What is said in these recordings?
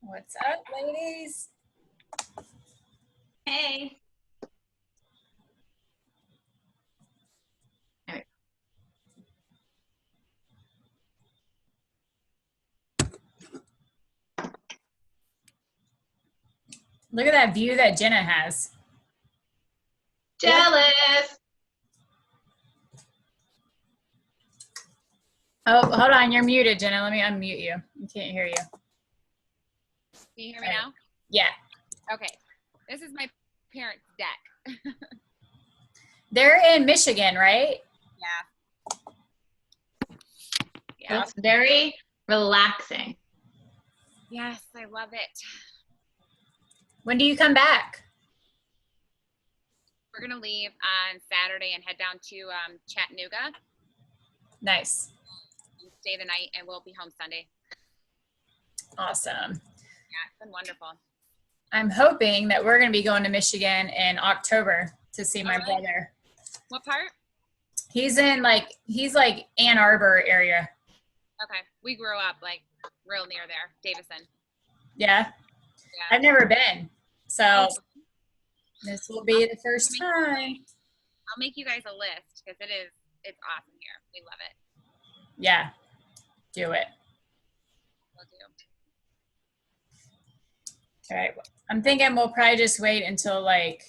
What's up, ladies? Hey. Look at that view that Jenna has. Jealous. Oh, hold on. You're muted, Jenna. Let me unmute you. I can't hear you. Can you hear me now? Yeah. Okay. This is my parents' deck. They're in Michigan, right? Yeah. It's very relaxing. Yes, I love it. When do you come back? We're going to leave on Saturday and head down to Chattanooga Nice. and stay the night, and we'll be home Sunday. Awesome. Yeah, it's been wonderful. I'm hoping that we're going to be going to Michigan in October to see my brother. What part? He's like Ann Arbor area. Okay. We grew up like real near there, Davison. Yeah. Yeah. I've never been. So this will be the first time. I'll make you guys a list because it's awesome here. We love it. Yeah. Do it. We'll do. All right. I'm thinking we'll probably just wait until like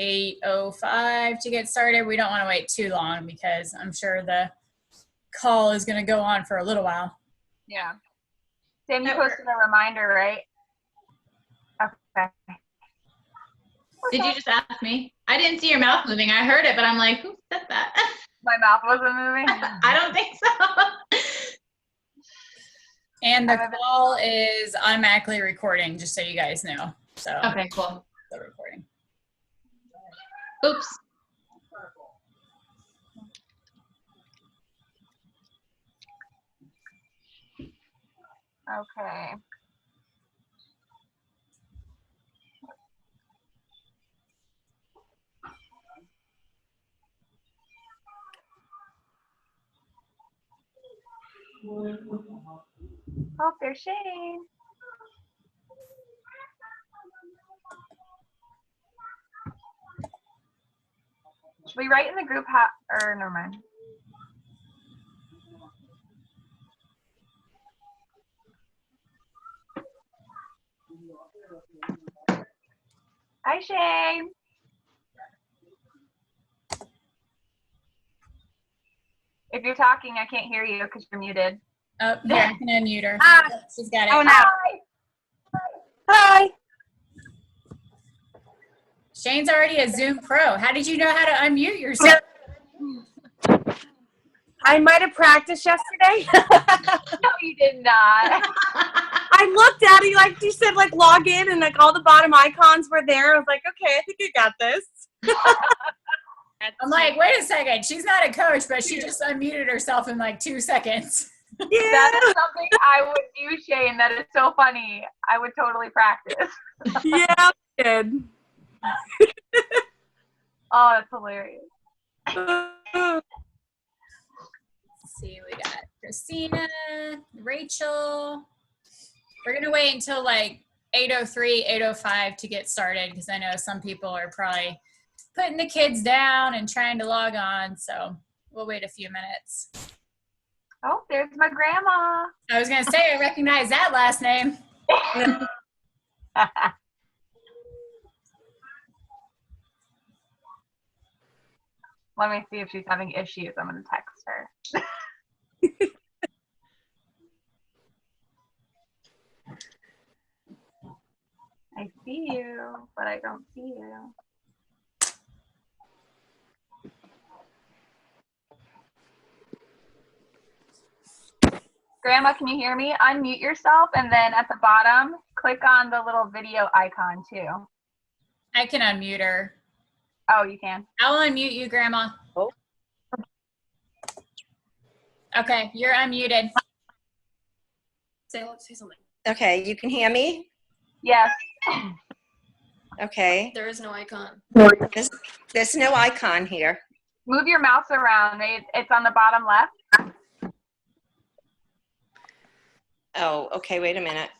8:05 to get started. We don't want to wait too long because I'm sure the call is going to go on for a little while. Yeah. Sam, you posted a reminder, right? Okay. Did you just ask me? I didn't see your mouth moving. I heard it, but I'm like, who said that? My mouth wasn't moving. I don't think so. And the call is automatically recording, just so you guys know. So Okay, cool. the recording. Oops. Okay. Oh, there's Shane. Should we write in the group or never mind. Hi, Shane. If you're talking, I can't hear you because you're muted. Oh, here, I can unmute her. Ah. She's got it. Oh, no. Hi. Shane's already a Zoom pro. How did you know how to unmute yourself? I might have practiced yesterday. No, you did not. I looked at it, like you said, like log in, and like all the bottom icons were there. I was like, okay, I think I got this. I'm like, wait a second. She's not a coach, but she just unmuted herself in like 2 seconds. Yeah. That is something I would do, Shane. That is so funny. I would totally practice. Yeah, I did. Oh, that's hilarious. Let's see, we got Christina, Rachel. We're going to wait until like 8:03, 8:05 to get started because I know some people are probably putting the kids down and trying to log on. So we'll wait a few minutes. Oh, there's my grandma. I was going to say, I recognize that last name. Let me see if she's having issues. I'm going to text her. I see you, but I don't see you. Grandma, can you hear me? Unmute yourself, and then at the bottom, click on the little video icon too. I can unmute her. Oh, you can. I'll unmute you, Grandma. Oh. Okay, you're unmuted. Say something. Okay, you can hear me? Yes. Okay. There is no icon. There's no icon here. Move your mouse around. It's on the bottom left. Oh, okay, wait a minute.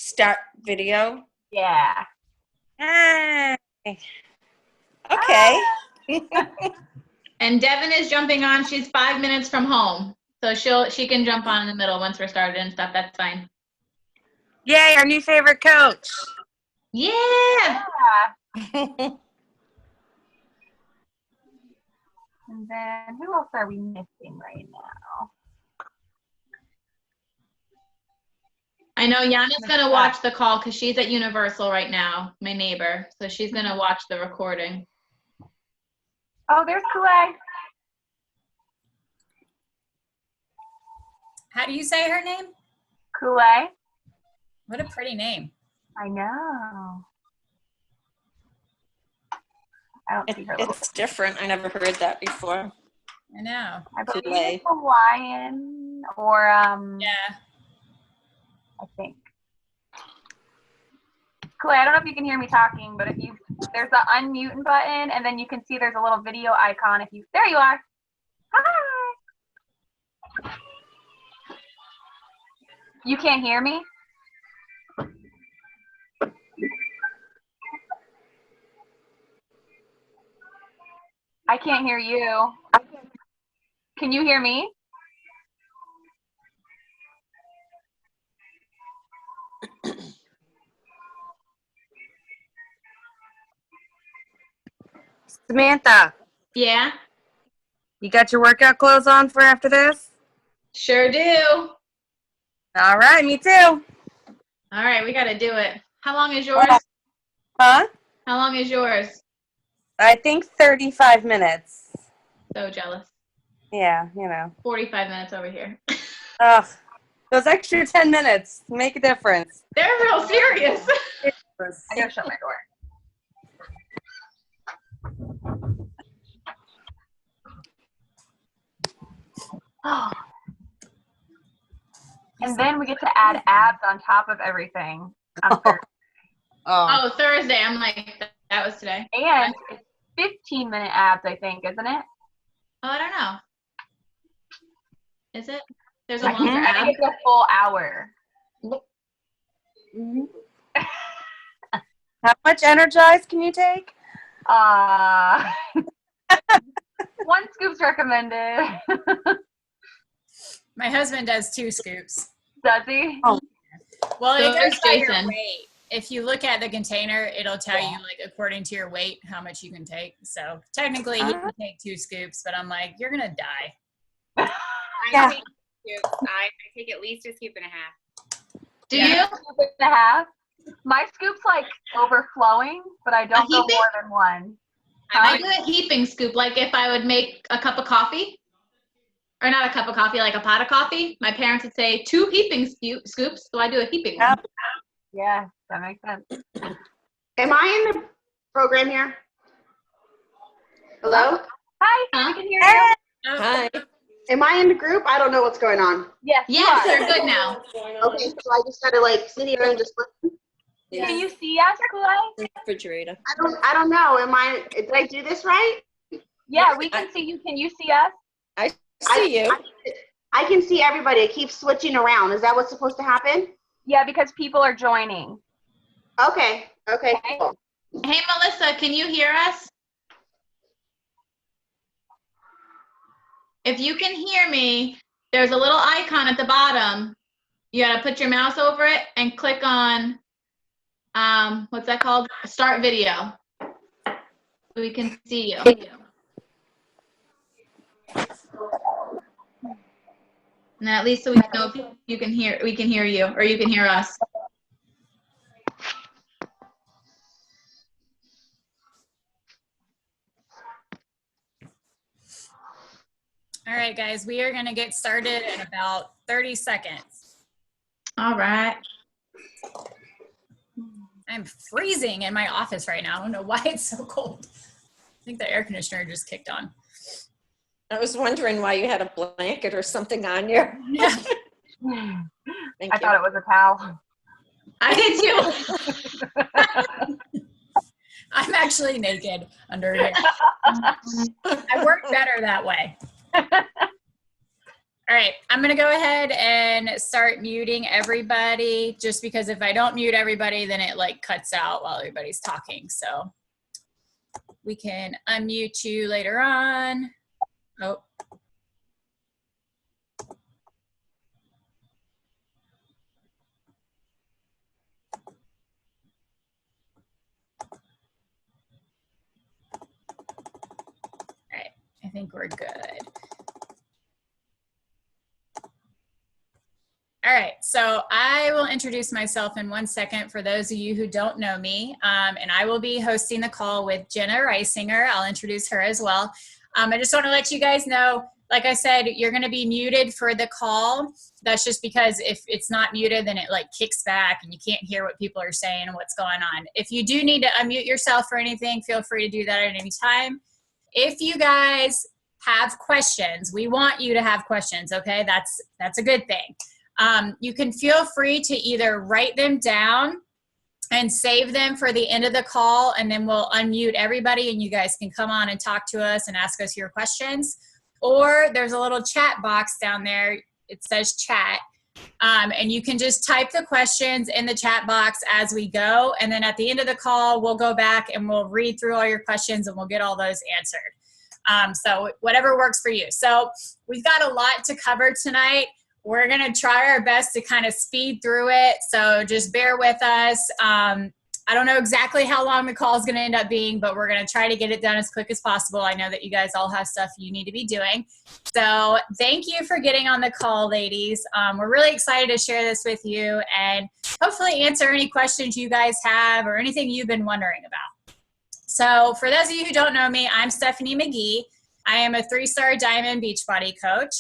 Start video. Yeah. Hey. Okay. And Devin is jumping on. She's 5 minutes from home. So she can jump on in the middle once we're started and stuff. That's fine. Yay, our new favorite coach. Yeah. And then who else are we missing right now? I know Yana's going to watch the call because she's at Universal right now, my neighbor. So she's going to watch the recording. Oh, there's Kool-Aid. How do you say her name? Kool-Aid. What a pretty name. I know. I don't see her little. It's different. I never heard that before. I know. I believe Kool-Aid. it's Hawaiian or Yeah. I think. Kool-Aid, I don't know if you can hear me talking, but there's the unmute button, and then you can see there's a little video icon. There you are. Hi. You can't hear me? I can't hear you. Can you hear me? Samantha, Yeah, you got your workout clothes on for after this? sure do. All right, me too. All right, we got to do it. How long is yours? Huh? How long is yours? I think 35 minutes. So jealous. Yeah, 45 minutes over here. Ugh. Those extra 10 minutes make a difference. They're real serious. I gotta shut my door. And then we get to add abs on top of everything. Oh. Oh, Thursday. I'm like, that was today. And it's 15-minute abs, I think, isn't it? Oh, I don't know. Is it? There's a Mhm. longer I think ab. it's a full hour. Mhm. How much Energize can you take? One scoop's recommended. My husband does 2 scoops. Does he? Oh. Well, So it goes does by your Jason. weight. If you look at the container, it'll tell you, like, according to your weight, how much you can take. So technically, he can take 2 scoops, but I'm like, you're going to die. I Yeah. take scoops. I take at least a scoop and a half. Do Yeah. you? Scoop and a half. My scoop's like overflowing, but I don't go heaping? more than one. I do a heaping scoop, like if I would make a cup of coffee, or not a cup of coffee, like a pot of coffee. My parents would say 2 heaping scoops, so I do a heaping one. Yep. Yeah, that makes sense. Am I in the program here? Hello? Hi, Huh? we can hear you. Oh, Hi. Am I in the group? I don't know what's going on. Yes, you Yes, are. they're good now. Okay, so I just gotta like sit here and just listen. Can you see us, Kool-Aid? Refrigerator. I don't know. Did I do this right? Yeah, we can see you. Can you see us? See you. I can see everybody. It keeps switching around. Is that what's supposed to happen? Yeah, because people are joining. Okay, cool. Hey, Melissa, can you hear us? If you can hear me, there's a little icon at the bottom. You gotta put your mouse over it and click on, what's that called? Start video. So we can see you. And then at least so we know if we can hear you, or you can hear us. all right, guys, we are going to get started in about 30 seconds. All right. I'm freezing in my office right now. I don't know why it's so cold. I think the air conditioner just kicked on. I was wondering why you had a blanket or something on you. Yeah. Thank I you. thought it was a towel. I did too. I'm actually naked under here. I work better that way. All right, I'm gonna go ahead and start muting everybody, just because if I don't mute everybody, then it like cuts out while everybody's talking. So we can unmute you later on. Oh. All right, I think we're good. All right, so I will introduce myself in 1 second for those of you who don't know me, and I will be hosting the call with Jenna Reisinger. I'll introduce her as well. I just want to let you guys know, like I said, you're going to be muted for the call. That's just because if it's not muted, then it like kicks back and you can't hear what people are saying and what's going on. If you do need to unmute yourself or anything, feel free to do that at any time. If you guys have questions, we want you to have questions, okay? That's a good thing. You can feel free to either write them down and save them for the end of the call, and then we'll unmute everybody and you guys can come on and talk to us and ask us your questions. Or there's a little chat box down there. It says chat. And you can just type the questions in the chat box as we go. And then at the end of the call, we'll go back and we'll read through all your questions and we'll get all those answered. So whatever works for you. So we've got a lot to cover tonight. We're going to try our best to kind of speed through it. So just bear with us. I don't know exactly how long the call is going to end up being, but we're going to try to get it done as quick as possible. I know that you guys all have stuff you need to be doing. So thank you for getting on the call, ladies. We're really excited to share this with you and hopefully answer any questions you guys have or anything you've been wondering about. So for those of you who don't know me, I'm Stephanie McGee. I am a 3-star Diamond Beachbody coach.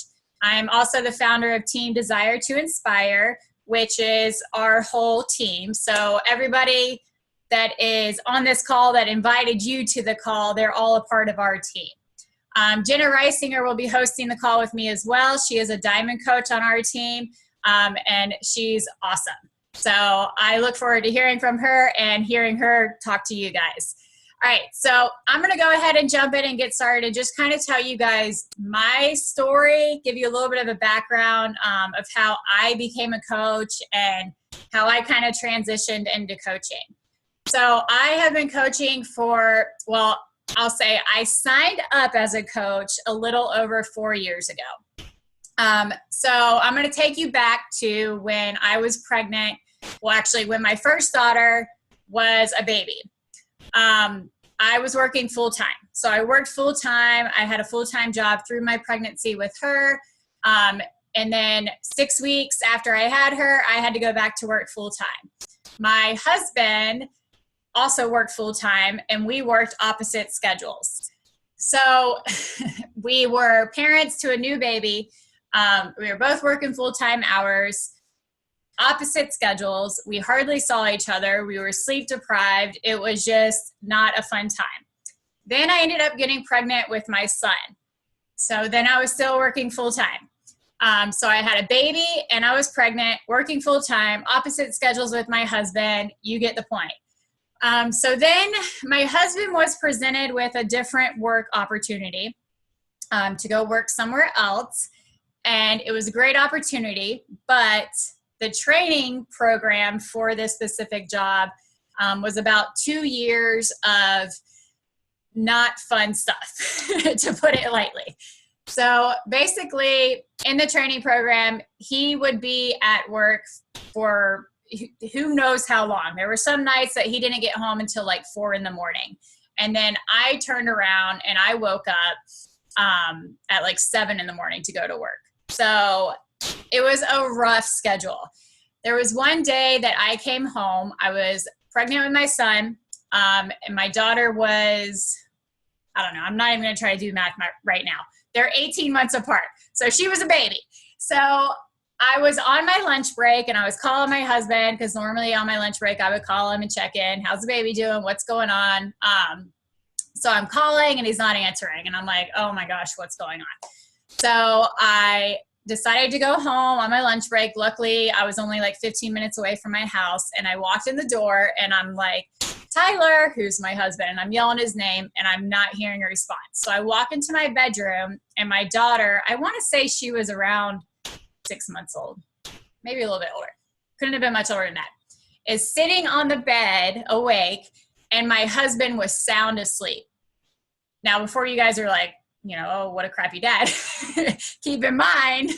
I am also the founder of Team Desire to Inspire, which is our whole team. So everybody that is on this call that invited you to the call, they're all a part of our team. Jenna Reisinger will be hosting the call with me as well. She is a Diamond coach on our team, and she's awesome. So I look forward to hearing from her and hearing her talk to you guys. All right, so I'm going to go ahead and jump in and get started and just kind of tell you guys my story, give you a little bit of a background of how I became a coach and how I kind of transitioned into coaching. So I have been coaching for, well, I'll say I signed up as a coach a little over 4 years ago. So I'm going to take you back to when I was pregnant. Well, actually, when my first daughter was a baby. I was working full-time. So I worked full-time. I had a full-time job through my pregnancy with her. And then 6 weeks after I had her, I had to go back to work full-time. My husband also worked full-time, and we worked opposite schedules. So we were parents to a new baby. We were both working full-time hours, opposite schedules. We hardly saw each other. We were sleep deprived. It was just not a fun time. Then I ended up getting pregnant with my son. So then I was still working full time. So I had a baby and I was pregnant, working full time, opposite schedules with my husband. You get the point. So then my husband was presented with a different work opportunity to go work somewhere else. And it was a great opportunity, but the training program for this specific job was about 2 years of not fun stuff, to put it lightly. So basically, in the training program, he would be at work for who knows how long. There were some nights that he didn't get home until like 4 in the morning. And then I turned around and I woke up at like 7 in the morning to go to work. So it was a rough schedule. There was one day that I came home. I was pregnant with my son, and my daughter was, I don't know, I'm not even going to try to do math right now. They're 18 months apart. So she was a baby. So I was on my lunch break, and I was calling my husband, because normally on my lunch break, I would call him and check in. How's the baby doing? What's going on? So I'm calling, and he's not answering. And I'm like, oh, my gosh, what's going on? So I decided to go home on my lunch break. Luckily, I was only like 15 minutes away from my house, and I walked in the door, and I'm like, Tyler, who's my husband, and I'm yelling his name and I'm not hearing a response. So I walk into my bedroom and my daughter, I want to say she was around 6 months old, maybe a little bit older. Couldn't have been much older than that, is sitting on the bed awake, and my husband was sound asleep. Now, before you guys are like, you know, oh, what a crappy dad, keep in mind,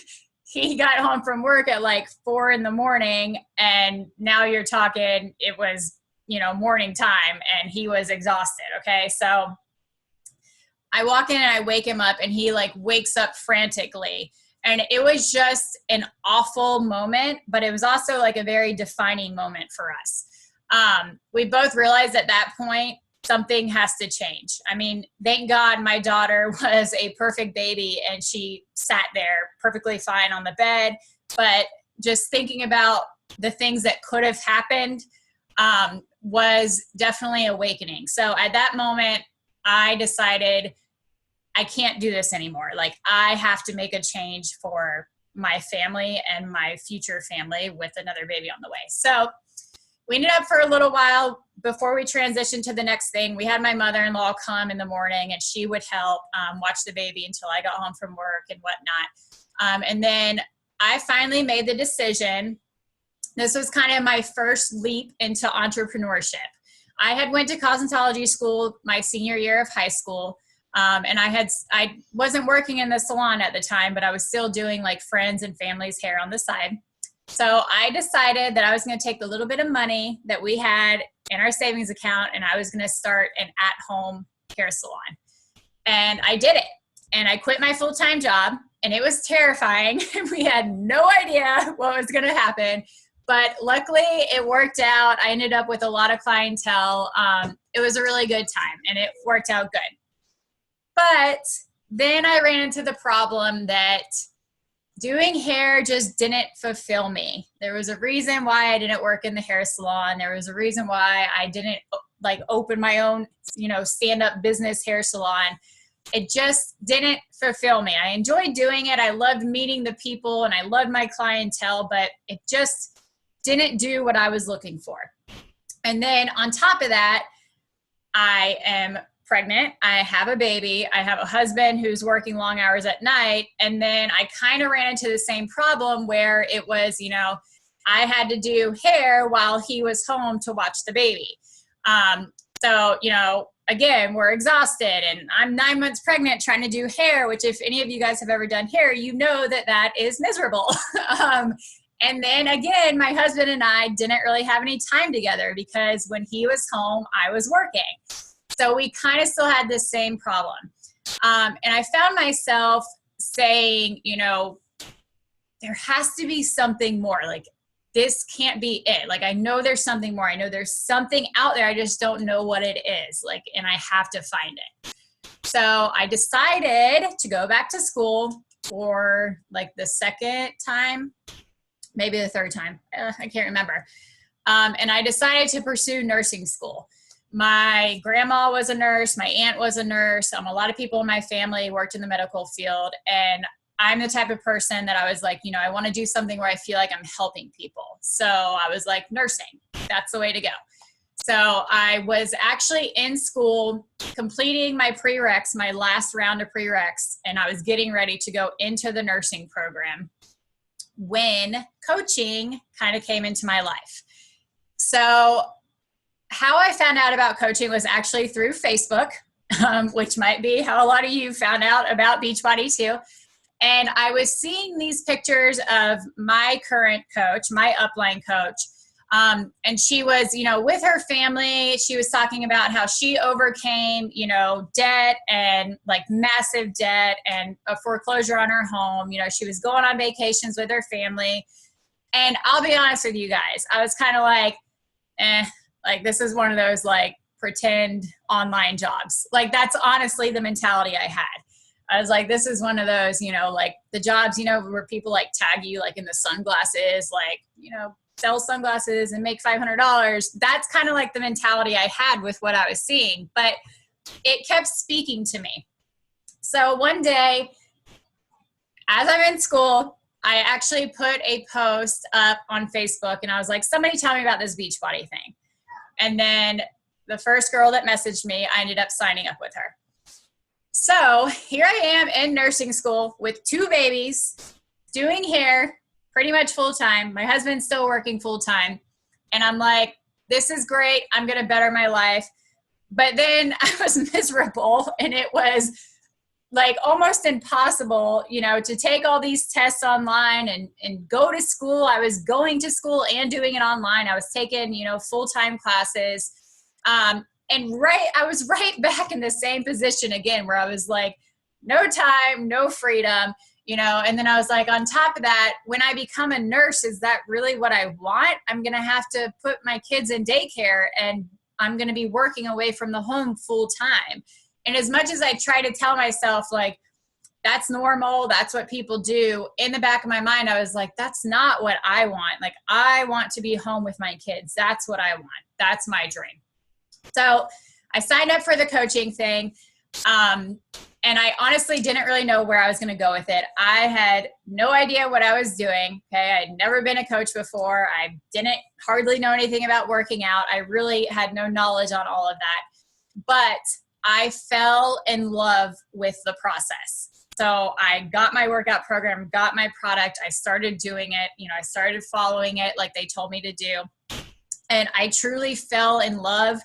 he got home from work at like 4 a.m. and now you're talking, it was, you know, morning time and he was exhausted. Okay. So I walk in and I wake him up and he like wakes up frantically. And it was just an awful moment, but it was also like a very defining moment for us. We both realized at that point, something has to change. I mean, thank God my daughter was a perfect baby and she sat there perfectly fine on the bed. But just thinking about the things that could have happened was definitely awakening. So at that moment, I decided I can't do this anymore. Like, I have to make a change for my family and my future family with another baby on the way. So we ended up for a little while before we transitioned to the next thing. We had my mother-in-law come in the morning and she would help watch the baby until I got home from work and whatnot. And then I finally made the decision. This was kind of my first leap into entrepreneurship. I had went to cosmetology school my senior year of high school. And I wasn't working in the salon at the time, but I was still doing like friends and family's hair on the side. So I decided that I was going to take the little bit of money that we had in our savings account and I was going to start an at-home hair salon. And I did it. And I quit my full-time job and it was terrifying. We had no idea what was going to happen, but luckily it worked out. I ended up with a lot of clientele. It was a really good time and it worked out good. But then I ran into the problem that doing hair just didn't fulfill me. There was a reason why I didn't work in the hair salon. There was a reason why I didn't like open my own, you know, stand-up business hair salon. It just didn't fulfill me. I enjoyed doing it. I loved meeting the people and I loved my clientele, but it just didn't do what I was looking for. And then on top of that, I am pregnant. I have a baby. I have a husband who's working long hours at night. And then I kind of ran into the same problem where it was, you know, I had to do hair while he was home to watch the baby. So, you know, again, we're exhausted and I'm 9 months pregnant trying to do hair, which if any of you guys have ever done hair, you know that that is miserable. And then again, my husband and I didn't really have any time together because when he was home, I was working. So we kind of still had this same problem. And I found myself saying, you know, there has to be something more. Like, this can't be it. Like, I know there's something more. I know there's something out there. I just don't know what it is. Like, and I have to find it. So I decided to go back to school for like the second time, maybe the third time. I can't remember. And I decided to pursue nursing school. My grandma was a nurse. My aunt was a nurse. A lot of people in my family worked in the medical field. And I'm the type of person that I was like, you know, I want to do something where I feel like I'm helping people. So I was like, nursing, that's the way to go. So I was actually in school completing my prereqs, my last round of prereqs, and I was getting ready to go into the nursing program when coaching kind of came into my life. So how I found out about coaching was actually through Facebook, which might be how a lot of you found out about Beachbody too. And I was seeing these pictures of my current coach, my upline coach. And she was, you know, with her family, she was talking about how she overcame, you know, debt and like massive debt and a foreclosure on her home. You know, she was going on vacations with her family. And I'll be honest with you guys, I was kind of like, like, this is one of those like pretend online jobs. Like, that's honestly the mentality I had. I was like, this is one of those, you know, like the jobs, you know, where people like tag you like in the sunglasses, like, you know, sell sunglasses and make $500. That's kind of like the mentality I had with what I was seeing, but it kept speaking to me. So one day, as I'm in school, I actually put a post up on Facebook and I was like, somebody tell me about this Beachbody thing. And then the first girl that messaged me, I ended up signing up with her. So here I am in nursing school with 2 babies, doing hair pretty much full time. My husband's still working full time. And I'm like, this is great. I'm going to better my life. But then I was miserable, and it was like almost impossible, you know, to take all these tests online and go to school. I was going to school and doing it online. I was taking, you know, full-time classes. And I was right back in the same position again, where I was like, no time, no freedom, you know. And then I was like, on top of that, when I become a nurse, is that really what I want? I'm going to have to put my kids in daycare, and I'm going to be working away from the home full time. And as much as I try to tell myself, like, that's normal, that's what people do, in the back of my mind, I was like, that's not what I want. Like, I want to be home with my kids. That's what I want. That's my dream. So I signed up for the coaching thing. And I honestly didn't really know where I was going to go with it. I had no idea what I was doing. Okay. I'd never been a coach before. I didn't hardly know anything about working out. I really had no knowledge on all of that. But I fell in love with the process. So I got my workout program, got my product. I started doing it. You know, I started following it like they told me to do. And I truly fell in love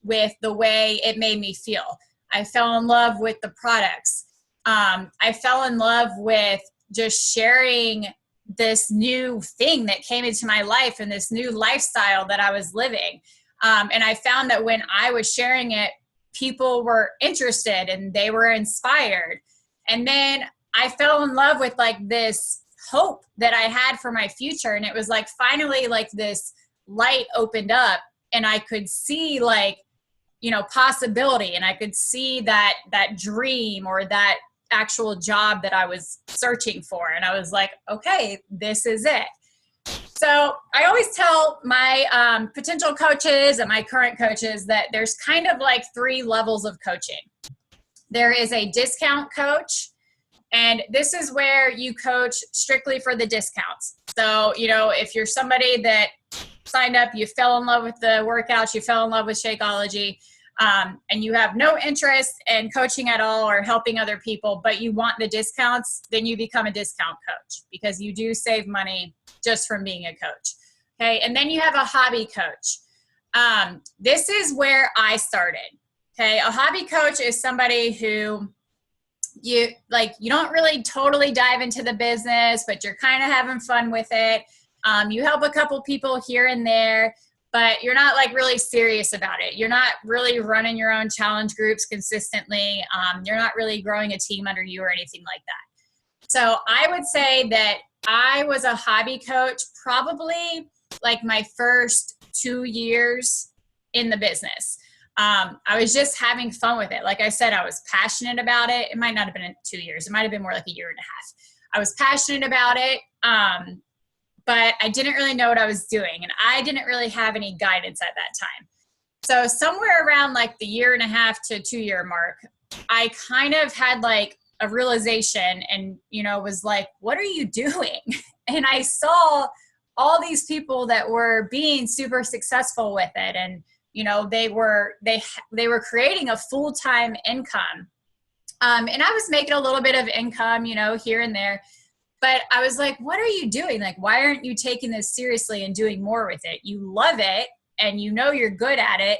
with the way it made me feel. I fell in love with the products. I fell in love with just sharing this new thing that came into my life and this new lifestyle that I was living. And I found that when I was sharing it, people were interested and they were inspired. And then I fell in love with like this hope that I had for my future. And it was like, finally, like this light opened up, and I could see, like, you know, possibility. And I could see that dream or that actual job that I was searching for. And I was like, okay, this is it. So I always tell my potential coaches and my current coaches that there's kind of like 3 levels of coaching. There is a discount coach, and this is where you coach strictly for the discounts. So, you know, if you're somebody that signed up, you fell in love with the workouts, you fell in love with Shakeology, and you have no interest in coaching at all or helping other people, but you want the discounts, then you become a discount coach, because you do save money just from being a coach. Okay. And then you have a hobby coach. This is where I started. Okay. A hobby coach is somebody who you don't really totally dive into the business, but you're kind of having fun with it. You help a couple people here and there, but you're not like really serious about it. You're not really running your own challenge groups consistently. You're not really growing a team under you or anything like that. So I would say that I was a hobby coach probably like my first 2 years in the business. I was just having fun with it. Like I said, I was passionate about it. It might not have been 2 years. It might have been more like 1.5 years. I was passionate about it. But I didn't really know what I was doing, and I didn't really have any guidance at that time. So somewhere around like the 1.5 to 2 year mark, I kind of had like a realization and, you know, was like, what are you doing? And I saw all these people that were being super successful with it. And, you know, they were creating a full-time income. And I was making a little bit of income, you know, here and there. But I was like, what are you doing? Like, why aren't you taking this seriously and doing more with it? You love it and you know you're good at it.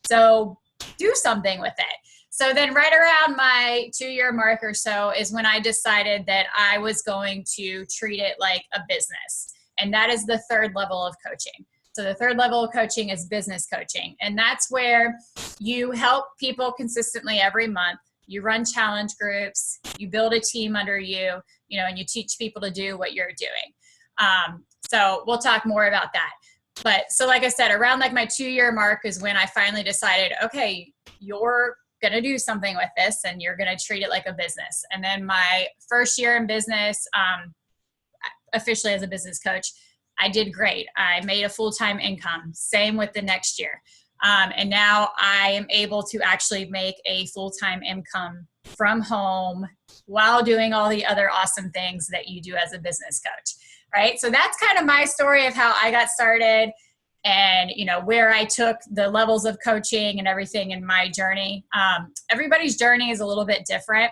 So do something with it. So then right around my 2 year mark or so is when I decided that I was going to treat it like a business. And that is the 3rd level of coaching. So the 3rd level of coaching is business coaching. And that's where you help people consistently every month. You run challenge groups, you build a team under you, you know, and you teach people to do what you're doing. So we'll talk more about that. But so like I said, around like my 2 year mark is when I finally decided, okay, you're going to do something with this and you're going to treat it like a business. And then my first year in business, officially as a business coach, I did great. I made a full-time income. Same with the next year. And now I am able to actually make a full-time income from home while doing all the other awesome things that you do as a business coach, right? So that's kind of my story of how I got started. and, you know, where I took the levels of coaching and everything in my journey. Everybody's journey is a little bit different.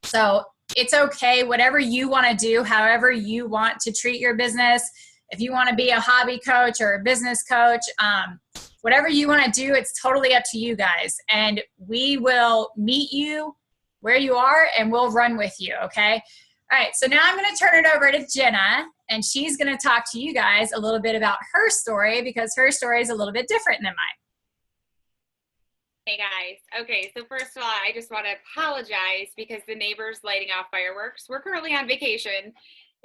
So it's okay, whatever you want to do, however you want to treat your business. If you want to be a hobby coach or a business coach, whatever you want to do, it's totally up to you guys. And we will meet you where you are and we'll run with you, okay? All right, so now I'm going to turn it over to Jenna, and she's going to talk to you guys a little bit about her story, because her story is a little bit different than mine. Hey guys. Okay, so first of all, I just want to apologize because the neighbor's lighting off fireworks. We're currently on vacation,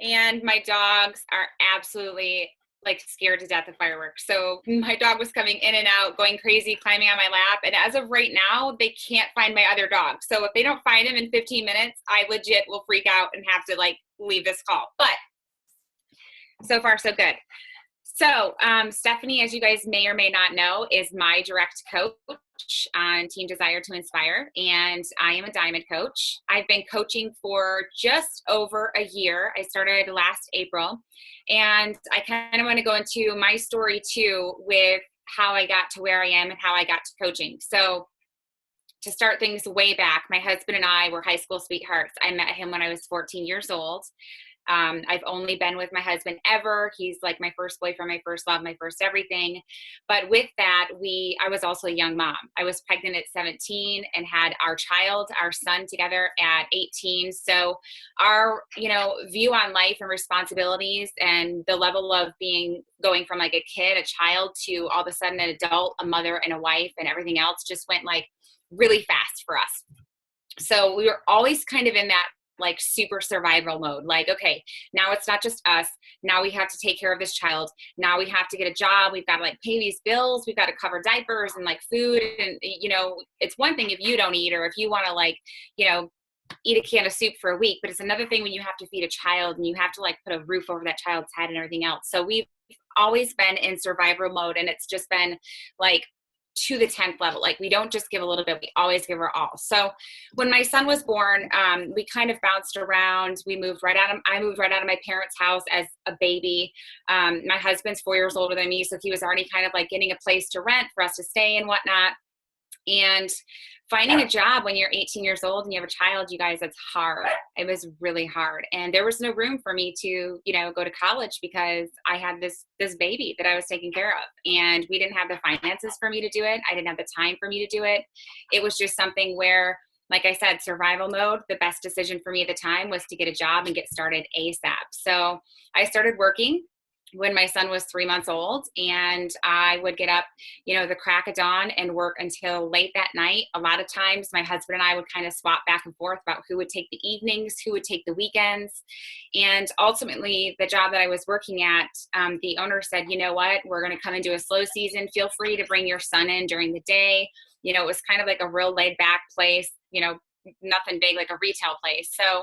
and my dogs are absolutely like scared to death of fireworks. So my dog was coming in and out, going crazy, climbing on my lap. And as of right now, they can't find my other dog. So if they don't find him in 15 minutes, I legit will freak out and have to like leave this call. But so far, so good. So Stephanie, as you guys may or may not know, is my direct coach on Team Desire to Inspire, and I am a Diamond coach. I've been coaching for just over a year. I started last April, and I kind of want to go into my story too with how I got to where I am and how I got to coaching. So to start things way back, my husband and I were high school sweethearts. I met him when I was 14 years old. I've only been with my husband ever. He's like my first boyfriend, my first love, my first everything. But with that, I was also a young mom. I was pregnant at 17 and had our son together at 18. So our, view on life and responsibilities and the level of going from like a kid, a child, to all of a sudden an adult, a mother and a wife and everything else just went like really fast for us. So we were always kind of in that like super survival mode. Like, okay, now it's not just us. Now we have to take care of this child. Now we have to get a job. We've got to like pay these bills. We've got to cover diapers and like food. And, it's one thing if you don't eat, or if you want to like, eat a can of soup for a week, but it's another thing when you have to feed a child and you have to like put a roof over that child's head and everything else. So we've always been in survival mode, and it's just been like to the 10th level. Like we don't just give a little bit, we always give our all. So when my son was born, we kind of bounced around. I moved right out of my parents' house as a baby. My husband's 4 years older than me, so he was already kind of like getting a place to rent for us to stay and whatnot. And finding a job when you're 18 years old and you have a child, you guys, it's hard. It was really hard. And there was no room for me to, go to college because I had this baby that I was taking care of. And we didn't have the finances for me to do it. I didn't have the time for me to do it. It was just something where, like I said, survival mode, the best decision for me at the time was to get a job and get started ASAP. So I started working when my son was 3 months old, and I would get up, the crack of dawn and work until late that night. A lot of times my husband and I would kind of swap back and forth about who would take the evenings, who would take the weekends. And ultimately the job that I was working at, the owner said, you know what, we're going to come into a slow season. Feel free to bring your son in during the day. It was kind of like a real laid back place, nothing big, like a retail place. So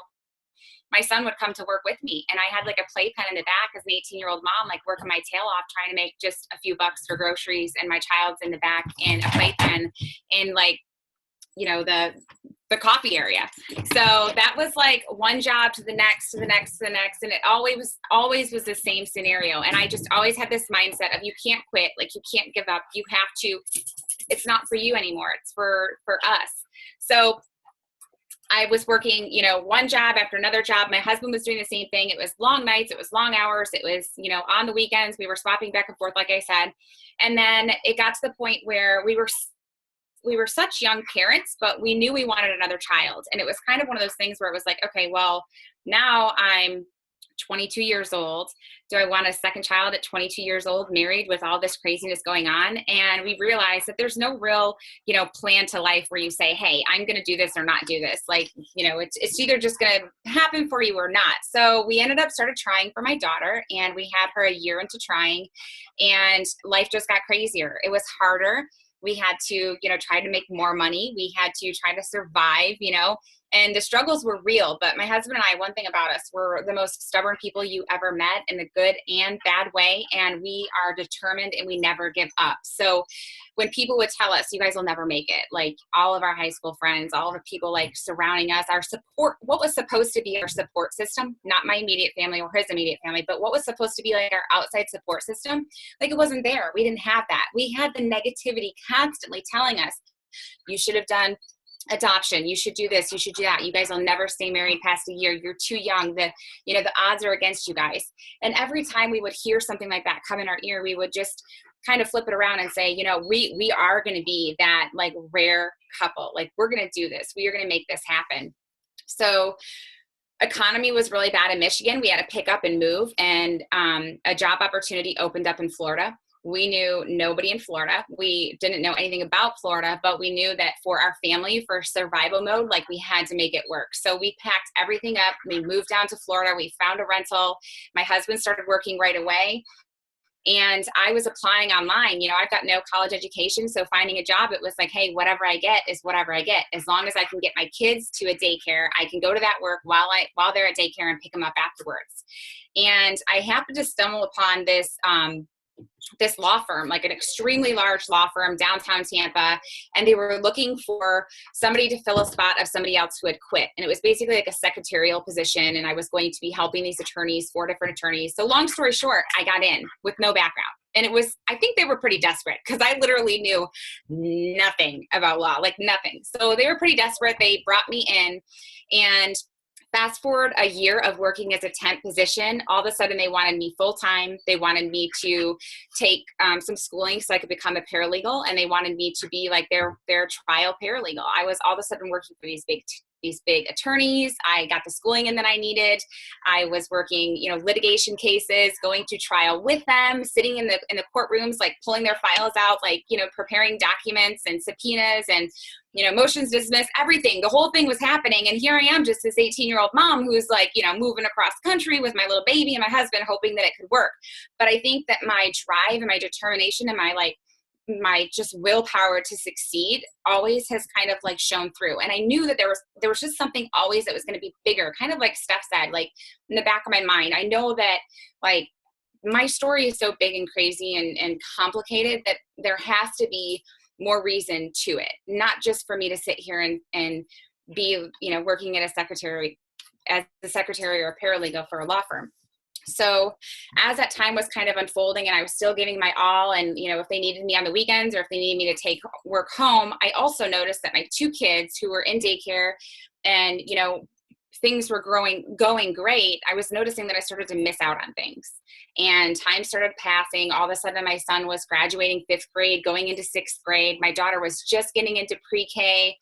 my son would come to work with me, and I had like a playpen in the back as an 18-year-old mom, like working my tail off trying to make just a few bucks for groceries, and my child's in the back in a playpen in like, the coffee area. So that was like one job to the next, to the next, to the next. And it always was the same scenario. And I just always had this mindset of you can't quit, like you can't give up. You have to, it's not for you anymore. It's for us. So I was working, one job after another job. My husband was doing the same thing. It was long nights. It was long hours. It was, on the weekends, we were swapping back and forth, like I said. And then it got to the point where we were such young parents, but we knew we wanted another child. And it was kind of one of those things where it was like, okay, well, now I'm 22 years old. Do I want a second child at 22 years old, married with all this craziness going on? And we realized that there's no real, plan to life where you say, hey, I'm going to do this or not do this. Like, it's either just going to happen for you or not. So we started trying for my daughter, and we had her a year into trying, and life just got crazier. It was harder. We had to, try to make more money. We had to try to survive, And the struggles were real, but my husband and I, one thing about us, we're the most stubborn people you ever met in the good and bad way. And we are determined and we never give up. So when people would tell us, you guys will never make it, like all of our high school friends, all of the people like surrounding us, our support, what was supposed to be our support system, not my immediate family or his immediate family, but what was supposed to be like our outside support system, like it wasn't there. We didn't have that. We had the negativity constantly telling us, you should have done adoption, you should do this, you should do that, you guys will never stay married past a year, you're too young, the odds are against you guys. And every time we would hear something like that come in our ear, we would just kind of flip it around and say, we are going to be that like rare couple, like we're going to do this, we are going to make this happen. So economy was really bad in Michigan. We had to pick up and move, and a job opportunity opened up in Florida. We knew nobody in Florida. We didn't know anything about Florida, but we knew that for our family, for survival mode, like we had to make it work. So we packed everything up. We moved down to Florida. We found a rental. My husband started working right away. And I was applying online. I've got no college education. So finding a job, it was like, hey, whatever I get is whatever I get. As long as I can get my kids to a daycare, I can go to that work while they're at daycare and pick them up afterwards. And I happened to stumble upon this law firm, like an extremely large law firm downtown Tampa, and they were looking for somebody to fill a spot of somebody else who had quit. And it was basically like a secretarial position, and I was going to be helping these attorneys, 4 different attorneys. So long story short, I got in with no background. And I think they were pretty desperate because I literally knew nothing about law, like nothing. So they were pretty desperate. They brought me in, and fast forward a year of working as a temp position, all of a sudden they wanted me full-time. They wanted me to take some schooling so I could become a paralegal, and they wanted me to be like their trial paralegal. I was all of a sudden working for these big attorneys. I got the schooling in that I needed. I was working, litigation cases, going to trial with them, sitting in the courtrooms, like pulling their files out, like, preparing documents and subpoenas and, motions dismissed, everything. The whole thing was happening. And here I am, just this 18-year-old mom who's like, moving across the country with my little baby and my husband, hoping that it could work. But I think that my drive and my determination and my just willpower to succeed always has kind of like shown through. And I knew that there was just something always that was going to be bigger, kind of like Steph said, like in the back of my mind. I know that like my story is so big and crazy and complicated that there has to be more reason to it, not just for me to sit here and be, working at as a secretary or a paralegal for a law firm. So as that time was kind of unfolding and I was still giving my all, and, if they needed me on the weekends or if they needed me to take work home, I also noticed that my 2 kids who were in daycare and, things were going great, I was noticing that I started to miss out on things, and time started passing. All of a sudden my son was graduating 5th grade, going into 6th grade. My daughter was just getting into pre-K.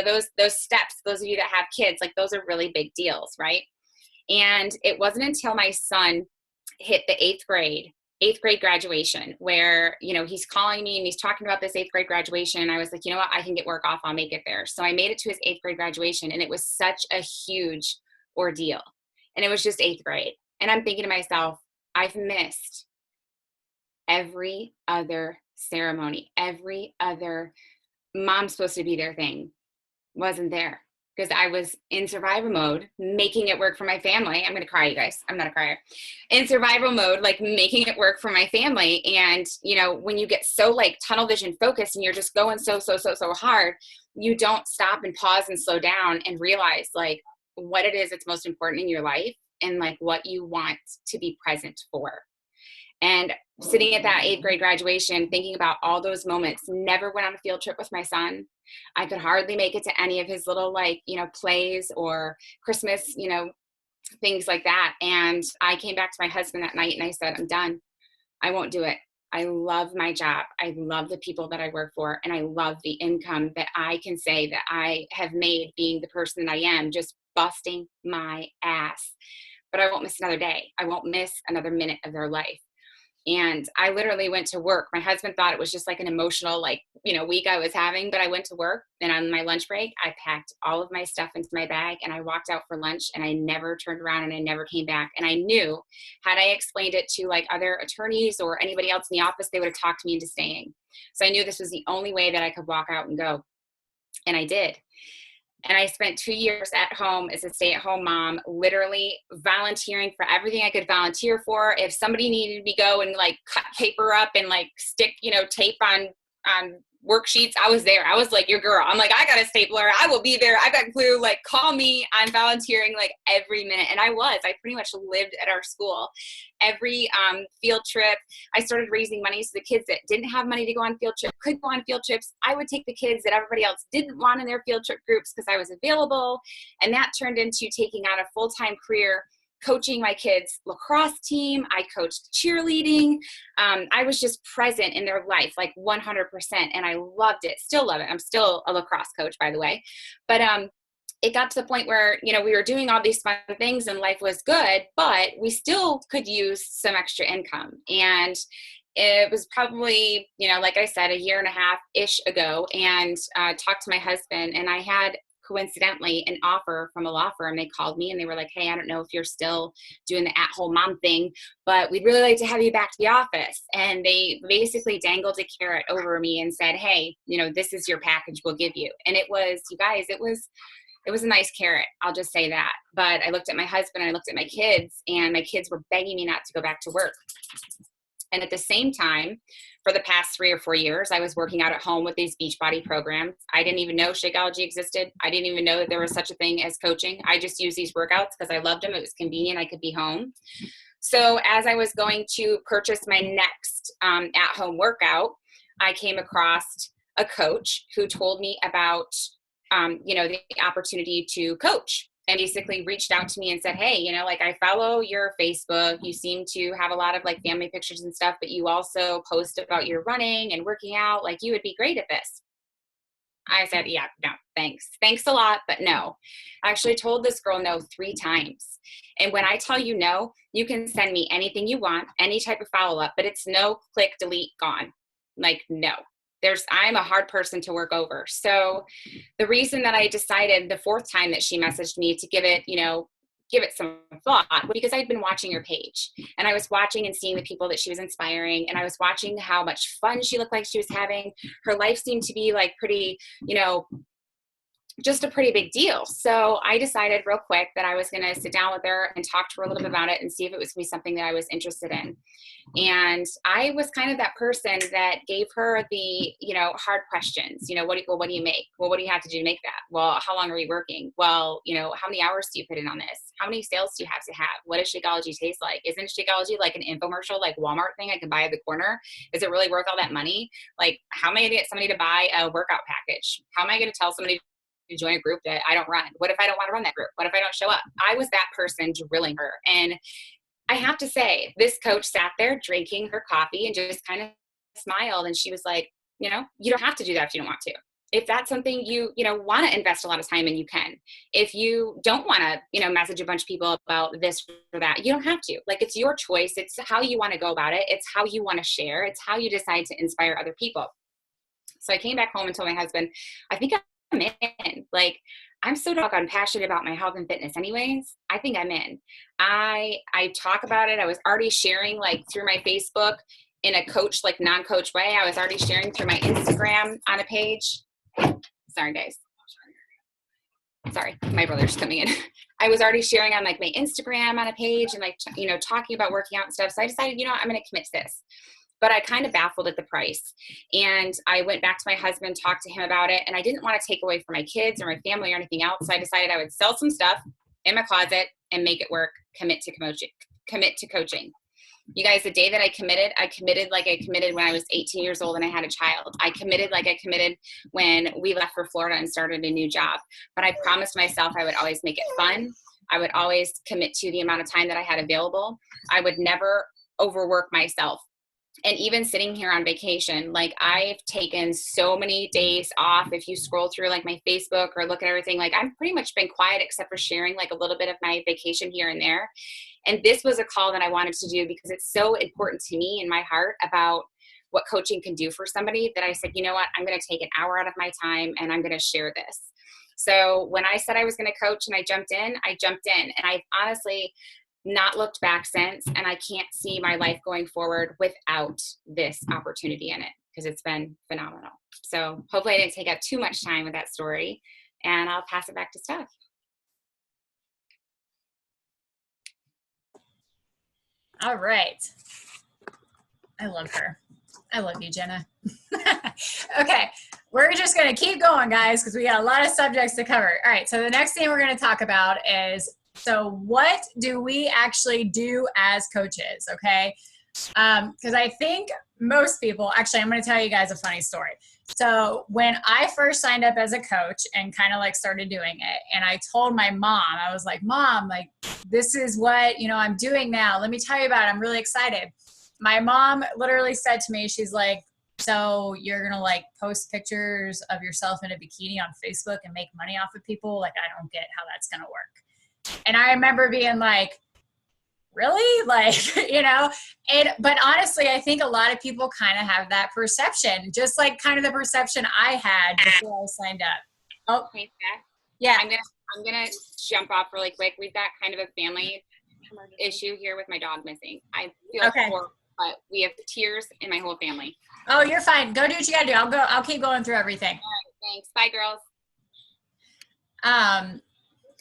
Those steps, those of you that have kids, like those are really big deals, right? And it wasn't until my son hit the 8th grade graduation where, he's calling me and he's talking about this 8th grade graduation. And I was like, you know what, I can get work off. I'll make it there. So I made it to his 8th grade graduation, and it was such a huge ordeal. And it was just 8th grade. And I'm thinking to myself, I've missed every other ceremony, every other mom's supposed to be there thing wasn't there. Because I was in survival mode, making it work for my family. I'm going to cry, you guys. I'm not a crier. In survival mode, like making it work for my family. And, when you get so like tunnel vision focused and you're just going so hard, you don't stop and pause and slow down and realize like what it is that's most important in your life and like what you want to be present for. And sitting at that 8th grade graduation, thinking about all those moments, never went on a field trip with my son. I could hardly make it to any of his little plays or Christmas, things like that. And I came back to my husband that night and I said, I'm done. I won't do it. I love my job. I love the people that I work for. And I love the income that I can say that I have made being the person that I am, just busting my ass. But I won't miss another day. I won't miss another minute of their life. And I literally went to work. My husband thought it was just like an emotional, week I was having, but I went to work, and on my lunch break, I packed all of my stuff into my bag and I walked out for lunch, and I never turned around and I never came back. And I knew had I explained it to like other attorneys or anybody else in the office, they would have talked me into staying. So I knew this was the only way that I could walk out and go. And I did. And I spent 2 years at home as a stay-at-home mom, literally volunteering for everything I could volunteer for. If somebody needed me go and like cut paper up and like stick, tape on worksheets, I was there. I was like your girl. I'm like, I got a stapler. I will be there. I got glue. Like, call me. I'm volunteering like every minute. And I pretty much lived at our school. Every field trip, I started raising money so the kids that didn't have money to go on field trip could go on field trips. I would take the kids that everybody else didn't want in their field trip groups because I was available. And that turned into taking on a full-time career, coaching my kids' lacrosse team. I coached cheerleading. I was just present in their life, like 100%. And I loved it. Still love it. I'm still a lacrosse coach, by the way. But it got to the point where, we were doing all these fun things and life was good, but we still could use some extra income. And it was probably, like I said, a year and a half-ish ago, and talked to my husband, and I had coincidentally an offer from a law firm. They called me and they were like, hey, I don't know if you're still doing the at-home mom thing, but we'd really like to have you back to the office. And they basically dangled a carrot over me and said, hey, this is your package we'll give you. And it was, you guys, it was a nice carrot. I'll just say that. But I looked at my husband and I looked at my kids, and my kids were begging me not to go back to work. And at the same time, for the past 3 or 4 years, I was working out at home with these Beachbody programs. I didn't even know Shakeology existed. I didn't even know that there was such a thing as coaching. I just used these workouts because I loved them. It was convenient. I could be home. So as I was going to purchase my next at-home workout, I came across a coach who told me about, the opportunity to coach. And basically reached out to me and said, hey, I follow your Facebook. You seem to have a lot of like family pictures and stuff, but you also post about your running and working out. Like, you would be great at this. I said, yeah, no, thanks. Thanks a lot, but no. I actually told this girl no 3 times. And when I tell you no, you can send me anything you want, any type of follow-up, but it's no, click, delete, gone. Like, no. I'm a hard person to work over. So the reason that I decided the 4th time that she messaged me to give it some thought was because I'd been watching her page, and I was watching and seeing the people that she was inspiring. And I was watching how much fun she looked like she was having. Her life seemed to be like pretty, just a pretty big deal. So I decided real quick that I was going to sit down with her and talk to her a little bit about it and see if it was going to be something that I was interested in. And I was kind of that person that gave her the, hard questions. What do you make? Well, what do you have to do to make that? Well, how long are you working? Well, how many hours do you put in on this? How many sales do you have to have? What does Shakeology taste like? Isn't Shakeology like an infomercial, like Walmart thing I can buy at the corner? Is it really worth all that money? Like, how am I going to get somebody to buy a workout package? How am I going to tell somebody to join a group that I don't run? What if I don't want to run that group? What if I don't show up? I was that person drilling her. And I have to say, this coach sat there drinking her coffee and just kind of smiled. And she was like, you don't have to do that if you don't want to. If that's something you want to invest a lot of time in, you can. If you don't want to, message a bunch of people about this or that, you don't have to. Like, it's your choice. It's how you want to go about it. It's how you want to share. It's how you decide to inspire other people. So I came back home and told my husband, I think I'm in. Like, I'm so doggone passionate about my health and fitness anyways. I think I'm in. I talk about it. I was already sharing like through my Facebook in a coach, like non-coach way. I was already sharing through my Instagram on a page. Sorry, guys. Sorry, my brother's coming in. I was already sharing on like my Instagram on a page and like, talking about working out and stuff. So I decided, I'm going to commit to this. But I kind of baffled at the price. And I went back to my husband, talked to him about it. And I didn't want to take away from my kids or my family or anything else. So I decided I would sell some stuff in my closet and make it work, commit to coaching. You guys, the day that I committed like I committed when I was 18 years old and I had a child. I committed like I committed when we left for Florida and started a new job. But I promised myself I would always make it fun. I would always commit to the amount of time that I had available. I would never overwork myself. And even sitting here on vacation, like, I've taken so many days off. If you scroll through like my Facebook or look at everything, like, I've pretty much been quiet except for sharing like a little bit of my vacation here and there. And this was a call that I wanted to do because it's so important to me in my heart about what coaching can do for somebody that I said, you know what, I'm going to take an hour out of my time and I'm going to share this. So when I said I was going to coach and I jumped in. And I've honestly not looked back since, and I can't see my life going forward without this opportunity in it because it's been phenomenal. So hopefully I didn't take up too much time with that story. and I'll pass it back to Steph. All right. I love her. I love you, Jenna. Okay, we're just going to keep going, guys, because we got a lot of subjects to cover. All right, so the next thing we're going to talk about is, so what do we actually do as coaches, okay? Because I think most people, actually, I'm going to tell you guys a funny story. So when I first signed up as a coach and kind of like started doing it, and I told my mom, I was like, Mom, like, this is what, you know, I'm doing now. Let me tell you about it. I'm really excited. My mom literally said to me, she's like, so you're going to like post pictures of yourself in a bikini on Facebook and make money off of people? Like, I don't get how that's going to work. And I remember being like, really? Like, you know, but honestly, I think a lot of people kind of have that perception, just like kind of the perception I had before I signed up. Oh, Hey, Steph. yeah. I'm gonna jump off really quick. We've got kind of a family issue here with my dog missing. I feel Okay. horrible, but we have tears in my whole family. Oh, you're fine. Go do what you gotta do. I'll keep going through everything. Thanks. Bye, girls.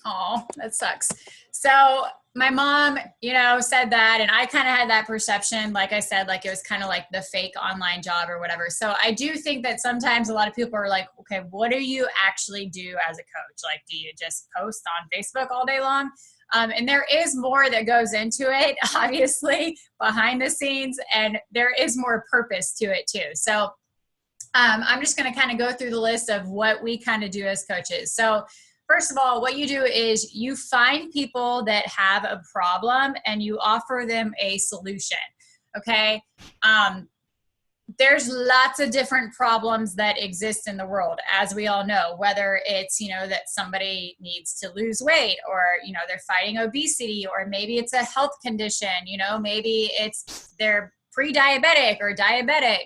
Oh, that sucks. So my mom, you know, said that, and I kind of had that perception, like I said, like it was kind of like the fake online job or whatever. So I do think that sometimes a lot of people are like, okay, what do you actually do as a coach? Like, do you just post on Facebook all day long? And there is more that goes into it, obviously, behind the scenes, and there is more purpose to it too. So I'm just going to kind of go through the list of what we kind of do as coaches. So first of all, what you do is you find people that have a problem and you offer them a solution, okay? There's lots of different problems that exist in the world, as we all know, whether it's, you know, that somebody needs to lose weight, or, you know, they're fighting obesity, or maybe it's a health condition, you know, maybe it's they're pre-diabetic or diabetic.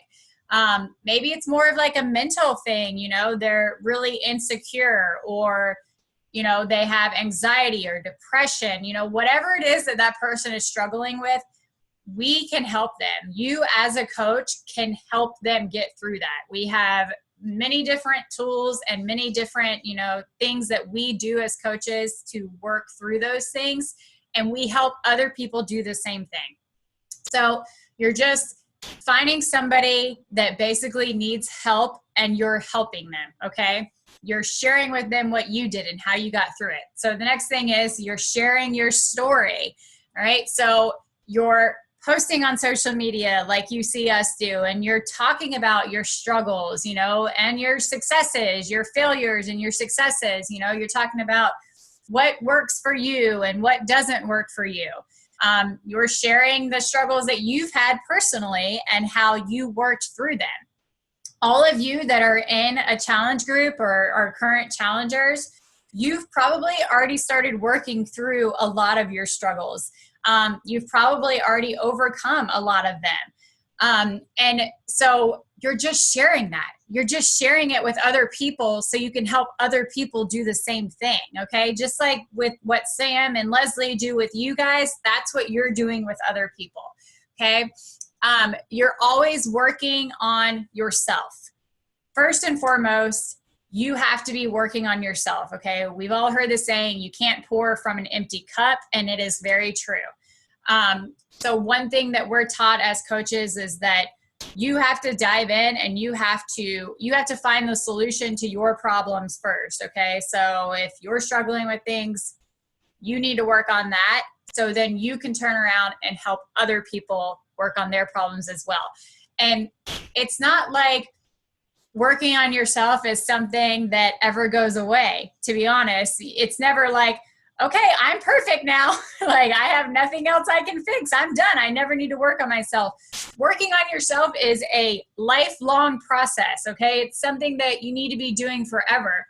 Maybe it's more of like a mental thing, you know, they're really insecure, or, you know, they have anxiety or depression, you know, whatever it is that that person is struggling with, we can help them. You as a coach can help them get through that. We have many different tools and many different, you know, things that we do as coaches to work through those things. And we help other people do the same thing. So you're just finding somebody that basically needs help and you're helping them, okay? You're sharing with them what you did and how you got through it. So the next thing is you're sharing your story, all right? So you're posting on social media like you see us do, and you're talking about your struggles, you know, and your successes, your failures and your successes, you know, you're talking about what works for you and what doesn't work for you. You're sharing the struggles that you've had personally and how you worked through them. All of you that are in a challenge group or are current challengers, you've probably already started working through a lot of your struggles. You've probably already overcome a lot of them. And so you're just sharing that. You're just sharing it with other people so you can help other people do the same thing, okay? Just like with what Sam and Leslie do with you guys, that's what you're doing with other people, okay? You're always working on yourself. First and foremost, you have to be working on yourself, okay? We've all heard the saying, you can't pour from an empty cup, and it is very true. So one thing that we're taught as coaches is that you have to dive in and you have to find the solution to your problems first, okay? So if you're struggling with things, you need to work on that, so then you can turn around and help other people work on their problems as well. And it's not like working on yourself is something that ever goes away, to be honest. It's never like, okay, I'm perfect now. Like, I have nothing else I can fix. I'm done. I never need to work on myself. Working on yourself is a lifelong process, okay? It's something that you need to be doing forever,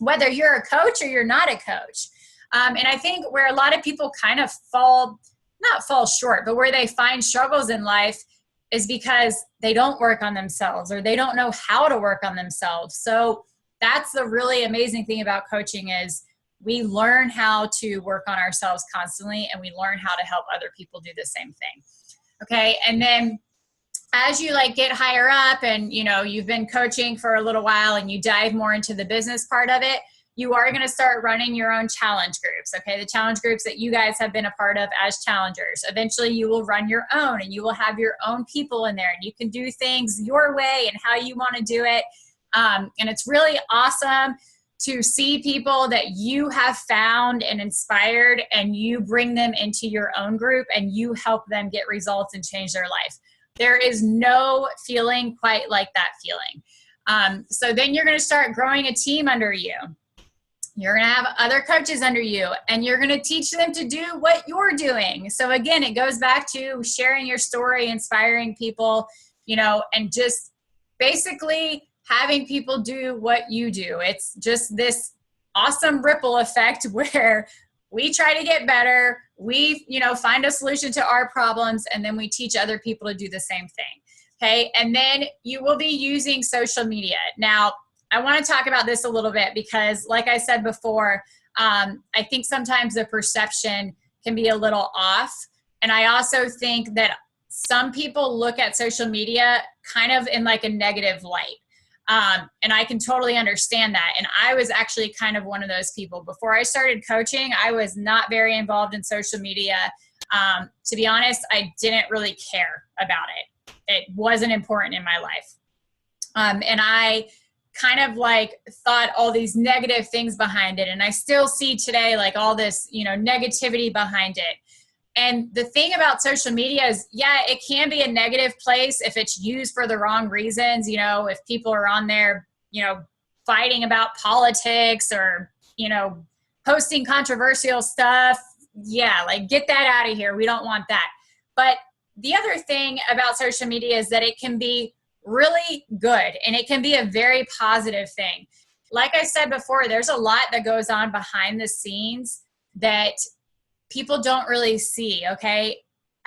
whether you're a coach or you're not a coach. And I think where a lot of people kind of not fall short, but where they find struggles in life is because they don't work on themselves or they don't know how to work on themselves. So that's the really amazing thing about coaching is we learn how to work on ourselves constantly, and we learn how to help other people do the same thing. Okay. And then as you like get higher up and, you know, you've been coaching for a little while and you dive more into the business part of it, you are going to start running your own challenge groups, okay? The challenge groups that you guys have been a part of as challengers. Eventually, you will run your own, and you will have your own people in there, and you can do things your way and how you want to do it. And it's really awesome to see people that you have found and inspired, and you bring them into your own group, and you help them get results and change their life. There is no feeling quite like that feeling. So then you're going to start growing a team under you. You're going to have other coaches under you, and you're going to teach them to do what you're doing. So again, it goes back to sharing your story, inspiring people, you know, and just basically having people do what you do. It's just this awesome ripple effect where we try to get better. We, you know, find a solution to our problems, and then we teach other people to do the same thing. Okay. And then you will be using social media. Now, I want to talk about this a little bit because, like I said before, I think sometimes the perception can be a little off. And I also think that some people look at social media kind of in like a negative light. And I can totally understand that. And I was actually kind of one of those people. Before I started coaching, I was not very involved in social media. To be honest, I didn't really care about it. It wasn't important in my life. And I kind of like thought all these negative things behind it. And I still see today like all this, you know, negativity behind it. And the thing about social media is, yeah, it can be a negative place if it's used for the wrong reasons. You know, if people are on there, you know, fighting about politics or, you know, posting controversial stuff. Yeah, like get that out of here. We don't want that. But the other thing about social media is that it can be really good, and it can be a very positive thing. Like I said before, there's a lot that goes on behind the scenes that people don't really see, okay?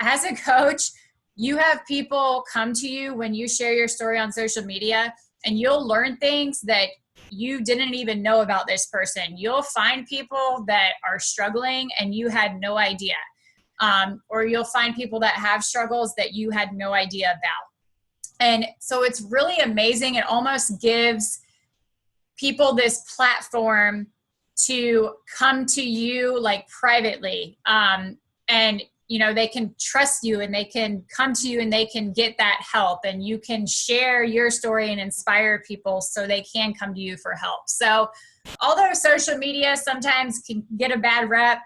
As a coach, you have people come to you when you share your story on social media, and you'll learn things that you didn't even know about this person. You'll find people that are struggling and you had no idea. Or you'll find people that have struggles that you had no idea about. And so it's really amazing. It almost gives people this platform to come to you like privately. And, you know, they can trust you, and they can come to you, and they can get that help, and you can share your story and inspire people so they can come to you for help. So although social media sometimes can get a bad rep,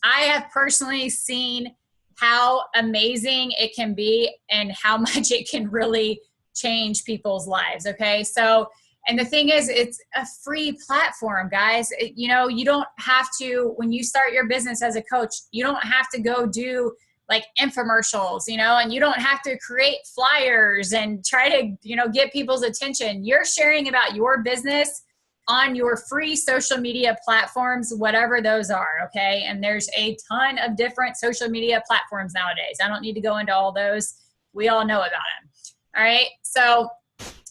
I have personally seen how amazing it can be and how much it can really change people's lives. Okay. So, and the thing is, it's a free platform, guys. You know, you don't have to, when you start your business as a coach, you don't have to go do like infomercials, you know, and you don't have to create flyers and try to, you know, get people's attention. You're sharing about your business on your free social media platforms, whatever those are, okay? And there's a ton of different social media platforms nowadays. I don't need to go into all those. We all know about them, all right? So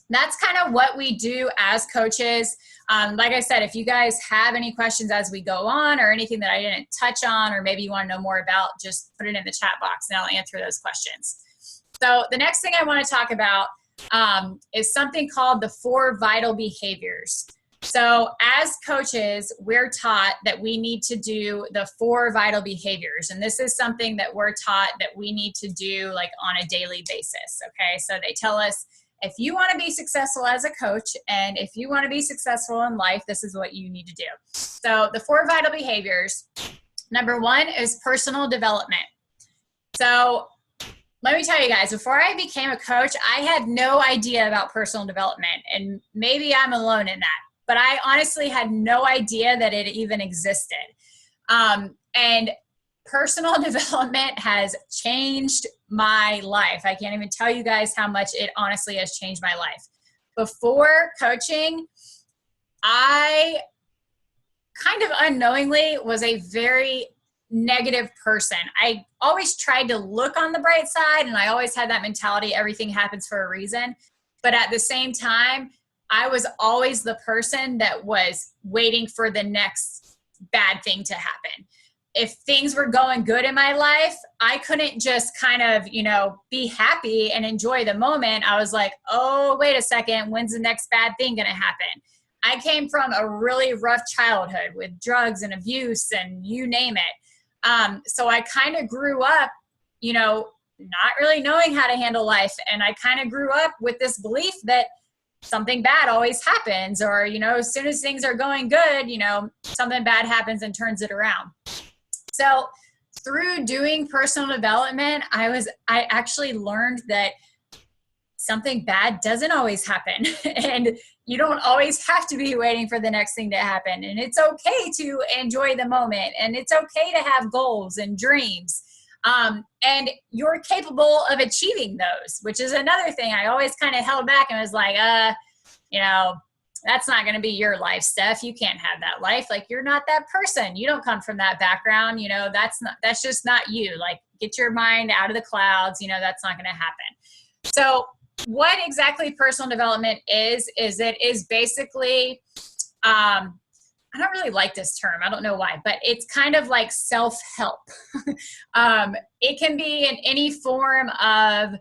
that's kind of what we do as coaches. Like I said, if you guys have any questions as we go on, or anything that I didn't touch on, or maybe you want to know more about, just put it in the chat box and I'll answer those questions. So the next thing I want to talk about is something called the 4 vital behaviors. So as coaches, we're taught that we need to do the 4 vital behaviors. And this is something that we're taught that we need to do like on a daily basis. Okay. So they tell us, if you want to be successful as a coach, and if you want to be successful in life, this is what you need to do. So the 4 vital behaviors, number 1 is personal development. So let me tell you guys, before I became a coach, I had no idea about personal development, and maybe I'm alone in that. But I honestly had no idea that it even existed. And personal development has changed my life. I can't even tell you guys how much it honestly has changed my life. Before coaching, I kind of unknowingly was a very negative person. I always tried to look on the bright side, and I always had that mentality, everything happens for a reason. But at the same time, I was always the person that was waiting for the next bad thing to happen. If things were going good in my life, I couldn't just kind of, you know, be happy and enjoy the moment. I was like, oh, wait a second, when's the next bad thing going to happen? I came from a really rough childhood with drugs and abuse and you name it. So I kind of grew up, you know, not really knowing how to handle life. And I kind of grew up with this belief that something bad always happens, or, you know, as soon as things are going good, you know, something bad happens and turns it around. So through doing personal development, I actually learned that something bad doesn't always happen. And you don't always have to be waiting for the next thing to happen. And it's okay to enjoy the moment. And it's okay to have goals and dreams. And you're capable of achieving those, which is another thing I always kind of held back and was like, you know, that's not going to be your life, Steph. You can't have that life. Like, you're not that person. You don't come from that background. You know, that's just not you. Like, get your mind out of the clouds. You know, that's not going to happen. So what exactly personal development is it is basically, I don't really like this term. I don't know why, but it's kind of like self-help. It can be in any form of,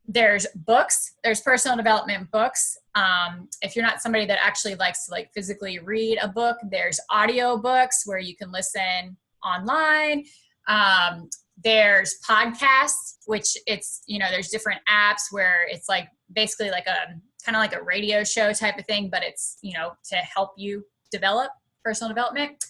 there's books, there's personal development books. If you're not somebody that actually likes to like physically read a book, there's audio books where you can listen online. There's podcasts, which it's, you know, there's different apps where it's like basically like a kind of like a radio show type of thing, but it's, you know, to help you develop personal development.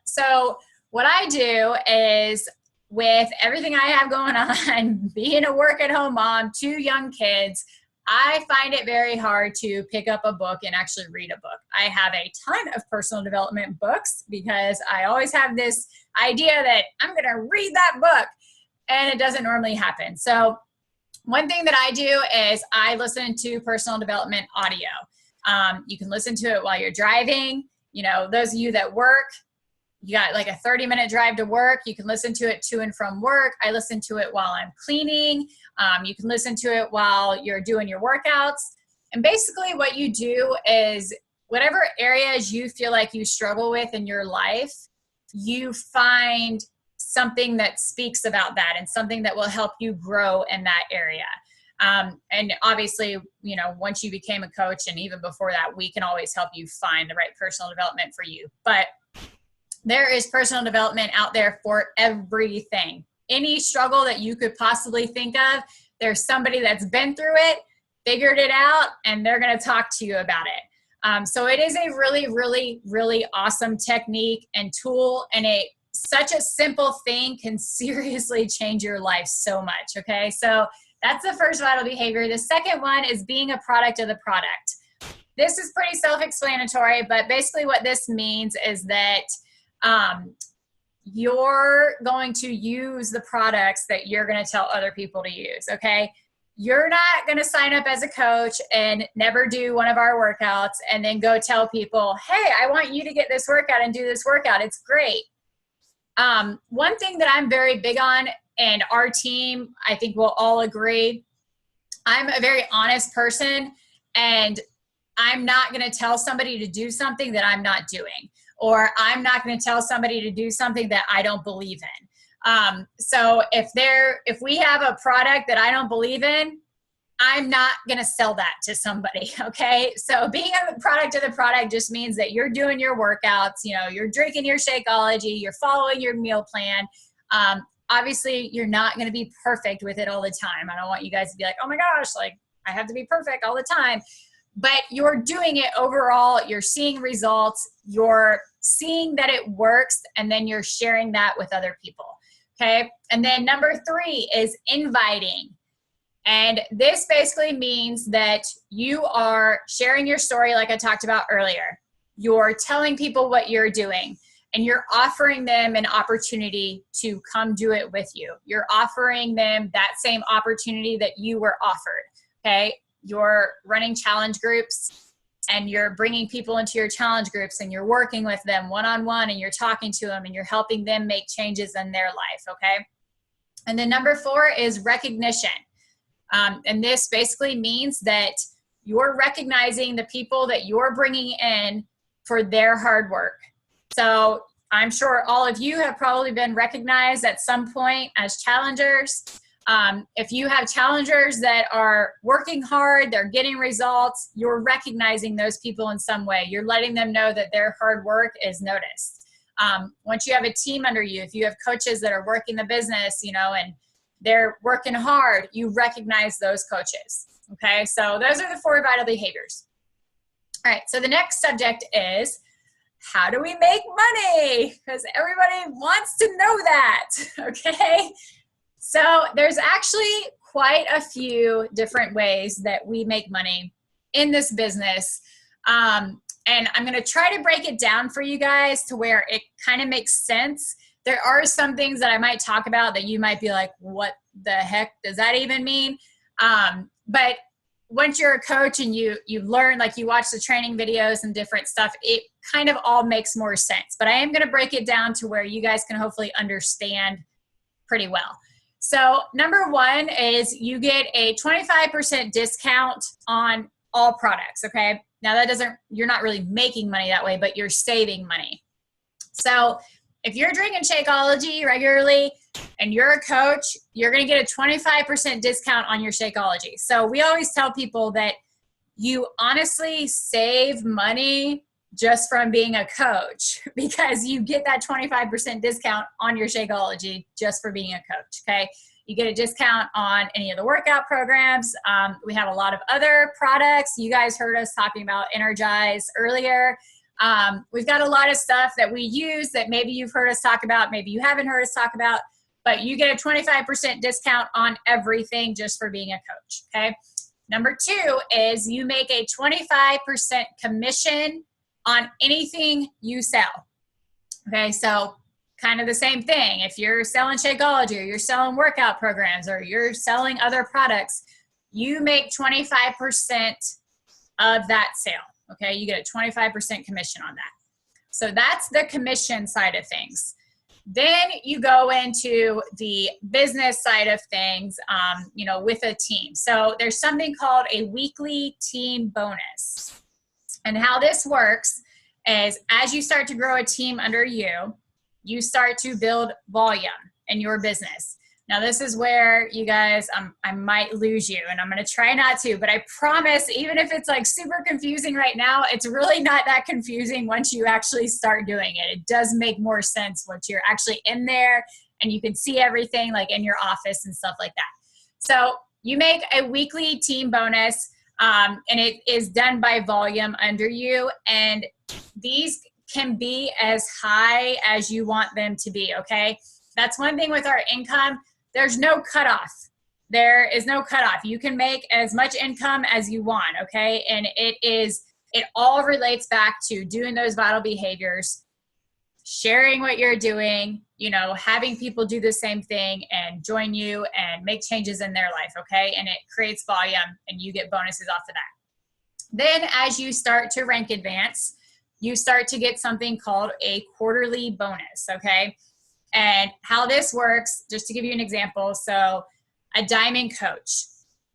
So what I do is, with everything I have going on, being a work-at-home mom, 2 young kids, I find it very hard to pick up a book and actually read a book. I have a ton of personal development books because I always have this idea that I'm going to read that book, and it doesn't normally happen. So one thing that I do is I listen to personal development audio. You can listen to it while you're driving. You know, those of you that work, you got like a 30-minute drive to work. You can listen to it to and from work. I listen to it while I'm cleaning. You can listen to it while you're doing your workouts. And basically what you do is, whatever areas you feel like you struggle with in your life, you find something that speaks about that and something that will help you grow in that area. And obviously, you know, once you became a coach and even before that, we can always help you find the right personal development for you. But there is personal development out there for everything. Any struggle that you could possibly think of, there's somebody that's been through it, figured it out, and they're going to talk to you about it. So it is a really, really, really awesome technique and tool, and such a simple thing can seriously change your life so much, okay? So that's the first vital behavior. The second one is being a product of the product. This is pretty self-explanatory, but basically what this means is that you're going to use the products that you're going to tell other people to use, okay? You're not going to sign up as a coach and never do one of our workouts and then go tell people, hey, I want you to get this workout and do this workout. It's great. One thing that I'm very big on, and our team, I think we'll all agree, I'm a very honest person, and I'm not going to tell somebody to do something that I'm not doing, or I'm not going to tell somebody to do something that I don't believe in. So if we have a product that I don't believe in, I'm not going to sell that to somebody. Okay. So being a product of the product just means that you're doing your workouts, you know, you're drinking your Shakeology, you're following your meal plan. Obviously you're not going to be perfect with it all the time. I don't want you guys to be like, oh my gosh, like I have to be perfect all the time. But you're doing it overall, you're seeing results, you're seeing that it works, and then you're sharing that with other people, okay? And then number 3 is inviting. And this basically means that you are sharing your story like I talked about earlier. You're telling people what you're doing, and you're offering them an opportunity to come do it with you. You're offering them that same opportunity that you were offered, okay? You're running challenge groups, and you're bringing people into your challenge groups, and you're working with them one-on-one, and you're talking to them, and you're helping them make changes in their life, okay? And then number 4 is recognition. And this basically means that you're recognizing the people that you're bringing in for their hard work. So I'm sure all of you have probably been recognized at some point as challengers. If you have challengers that are working hard, they're getting results, you're recognizing those people in some way. You're letting them know that their hard work is noticed. Once you have a team under you, if you have coaches that are working the business, you know, and they're working hard, you recognize those coaches. Okay, so those are the 4 vital behaviors. All right, so the next subject is, how do we make money? Because everybody wants to know that, okay? So there's actually quite a few different ways that we make money in this business. And I'm gonna try to break it down for you guys to where it kind of makes sense. There are some things that I might talk about that you might be like, what the heck does that even mean? But once you're a coach and you learn, like you watch the training videos and different stuff, it kind of all makes more sense. But I am gonna break it down to where you guys can hopefully understand pretty well. So number 1 is you get a 25% discount on all products, okay? Now that you're not really making money that way, but you're saving money. So if you're drinking Shakeology regularly and you're a coach, you're gonna get a 25% discount on your Shakeology. So we always tell people that you honestly save money just from being a coach because you get that 25% discount on your Shakeology just for being a coach, okay? You get a discount on any of the workout programs. We have a lot of other products. You guys heard us talking about Energize earlier. We've got a lot of stuff that we use that maybe you've heard us talk about, maybe you haven't heard us talk about, but you get a 25% discount on everything just for being a coach, okay? Number 2 is you make a 25% commission on anything you sell. Okay, so kind of the same thing. If you're selling Shakeology or you're selling workout programs or you're selling other products, you make 25% of that sale. Okay, you get a 25% commission on that. So that's the commission side of things. Then you go into the business side of things, you know, with a team. So there's something called a weekly team bonus. And how this works is as you start to grow a team under you, you start to build volume in your business. Now this is where you guys, I might lose you and I'm gonna try not to, but I promise even if it's like super confusing right now, it's really not that confusing once you actually start doing it. It does make more sense once you're actually in there and you can see everything like in your office and stuff like that. So you make a weekly team bonus and it is done by volume under you, and these can be as high as you want them to be, okay? That's one thing with our income. There's no cutoff. There is no cutoff. You can make as much income as you want, okay? And it all relates back to doing those vital behaviors, sharing what you're doing, you know, having people do the same thing and join you and make changes in their life, okay? And it creates volume and you get bonuses off of that. Then as you start to rank advance, you start to get something called a quarterly bonus, okay? And how this works, just to give you an example, so a diamond coach.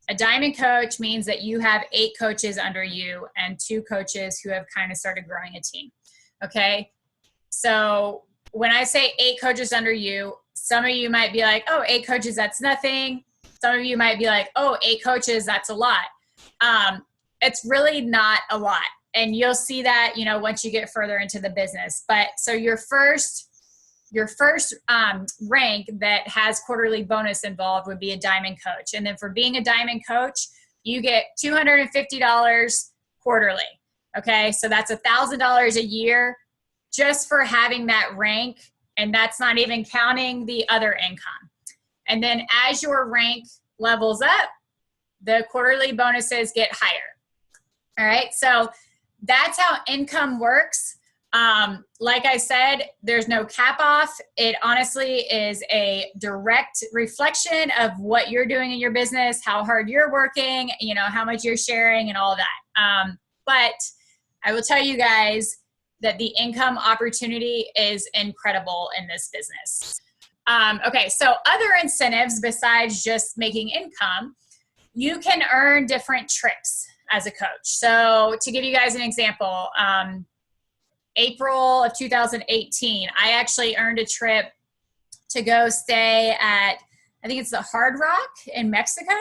A diamond coach means that you have 8 coaches under you and 2 coaches who have kind of started growing a team, okay? So when I say 8 coaches under you, some of you might be like, oh, 8 coaches, that's nothing. Some of you might be like, oh, 8 coaches, that's a lot. It's really not a lot. And you'll see that, you know, once you get further into the business. But so your first rank that has quarterly bonus involved would be a diamond coach. And then for being a diamond coach, you get $250 quarterly. Okay, so that's $1,000 a year just for having that rank. And that's not even counting the other income. And then as your rank levels up, the quarterly bonuses get higher. All right, so that's how income works. Like I said, there's no cap off. It honestly is a direct reflection of what you're doing in your business, how hard you're working, you know, how much you're sharing and all that. But I will tell you guys that the income opportunity is incredible in this business. Okay, so other incentives besides just making income, you can earn different trips as a coach. So to give you guys an example, April of 2018, I actually earned a trip to go stay at I think it's the Hard Rock in Mexico.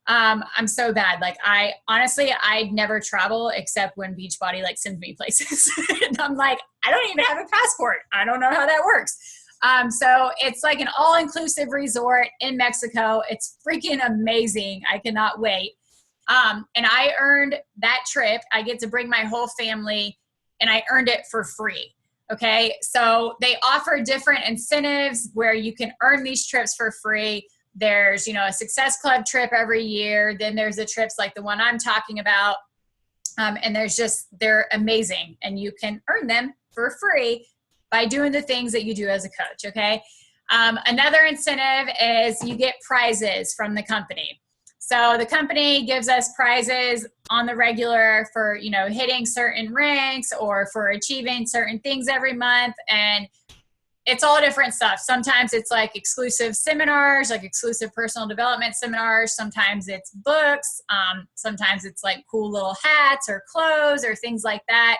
I'm so bad. Like I never travel except when Beachbody like sends me places. And I'm like, I don't even have a passport. I don't know how that works. So it's like an all-inclusive resort in Mexico. It's freaking amazing. I cannot wait. And I earned that trip. I get to bring my whole family and I earned it for free. Okay. So they offer different incentives where you can earn these trips for free. There's, a Success Club trip every year. Then there's the trips like the one I'm talking about. And they're amazing and you can earn them for free by doing the things that you do as a coach. Okay. Another incentive is you get prizes from the company. So the company gives us prizes on the regular for, hitting certain ranks or for achieving certain things every month. And it's all different stuff. Sometimes it's like exclusive seminars, like exclusive personal development seminars. Sometimes it's books. Sometimes it's like cool little hats or clothes or things like that.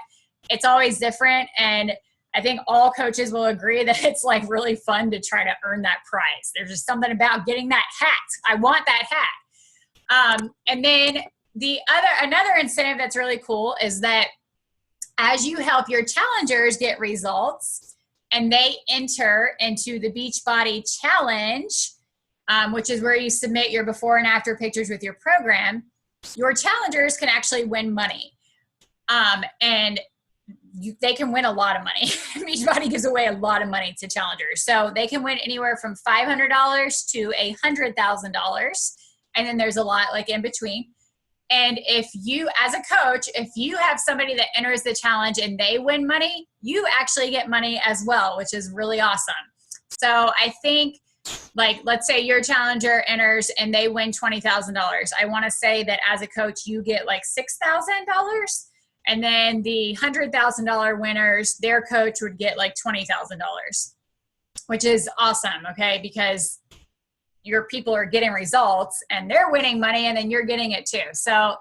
It's always different. And I think all coaches will agree that it's like really fun to try to earn that prize. There's just something about getting that hat. I want that hat. And then another incentive that's really cool is that as you help your challengers get results and they enter into the Beachbody Challenge, which is where you submit your before and after pictures with your program, your challengers can actually win money. And they can win a lot of money. Beachbody gives away a lot of money to challengers. So they can win anywhere from $500 to $100,000. And then there's a lot like in between. And if you, as a coach, if you have somebody that enters the challenge and they win money, you actually get money as well, which is really awesome. So I think, like, let's say your challenger enters and they win $20,000. I want to say that as a coach, you get like $6,000. And then the $100,000 winners, their coach would get like $20,000, which is awesome, okay? Because your people are getting results and they're winning money and then you're getting it too. So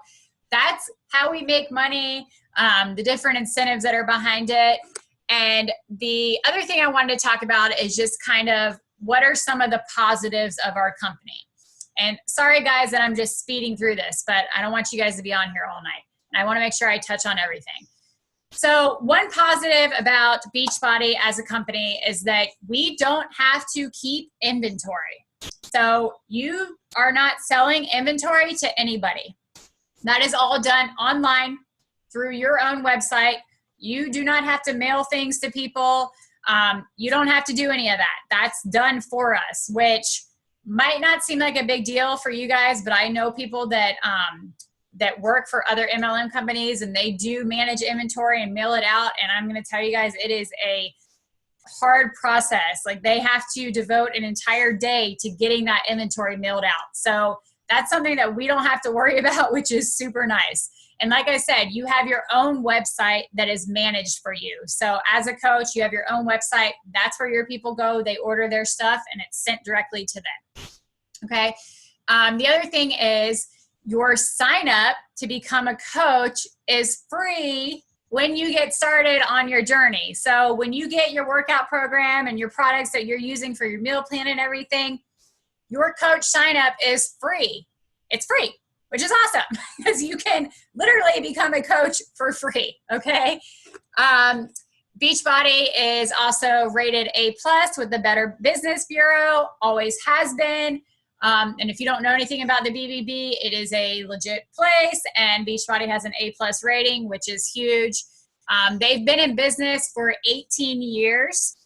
that's how we make money, the different incentives that are behind it. And the other thing I wanted to talk about is just kind of what are some of the positives of our company. And sorry guys that I'm just speeding through this, but I don't want you guys to be on here all night. And I want to make sure I touch on everything. So one positive about Beachbody as a company is that we don't have to keep inventory. So you are not selling inventory to anybody. That is all done online through your own website. You do not have to mail things to people. You don't have to do any of that. That's done for us, which might not seem like a big deal for you guys, but I know people that that work for other MLM companies and they do manage inventory and mail it out. And I'm going to tell you guys, it is a hard process. Like they have to devote an entire day to getting that inventory mailed out. So that's something that we don't have to worry about, which is super nice. And like I said, you have your own website that is managed for you. So as a coach, you have your own website. That's where your people go. They order their stuff and it's sent directly to them. Okay. The other thing is your sign up to become a coach is free when you get started on your journey. So when you get your workout program and your products that you're using for your meal plan and everything, your coach sign up is free. It's free, which is awesome because you can literally become a coach for free. Okay. Beachbody is also rated A+ with the Better Business Bureau, always has been. And if you don't know anything about the BBB, it is a legit place, and Beachbody has an A+ rating, which is huge. They've been in business for 18 years.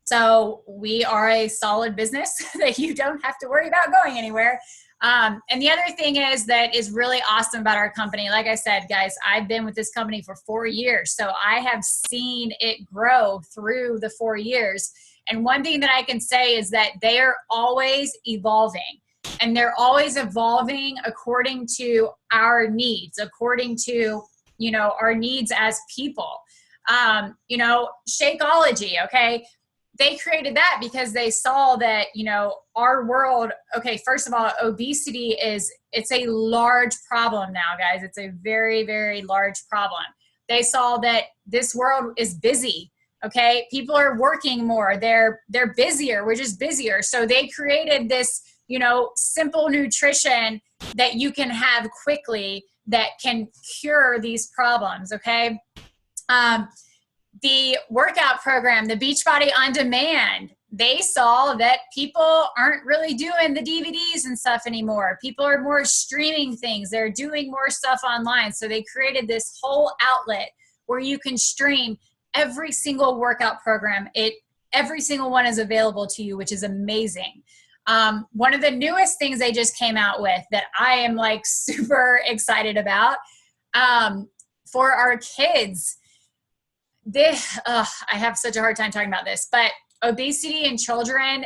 So we are a solid business that you don't have to worry about going anywhere. And the other thing is that is really awesome about our company. Like I said, guys, I've been with this company for 4 years. So I have seen it grow through the 4 years. And one thing that I can say is that they're always evolving, and they're always evolving according to our needs, according to, our needs as people. Shakeology, okay? They created that because they saw that, our world, okay, first of all, obesity it's a large problem now, guys. It's a very, very large problem. They saw that this world is busy. Okay. People are working more. They're busier. We're just busier. So they created this, you know, simple nutrition that you can have quickly that can cure these problems. Okay. The workout program, the Beachbody On Demand, they saw that people aren't really doing the DVDs and stuff anymore. People are more streaming things. They're doing more stuff online. So they created this whole outlet where you can stream every single workout program. Every single one is available to you, which is amazing. One of the newest things they just came out with that I am like super excited about for our kids. I have such a hard time talking about this, but obesity in children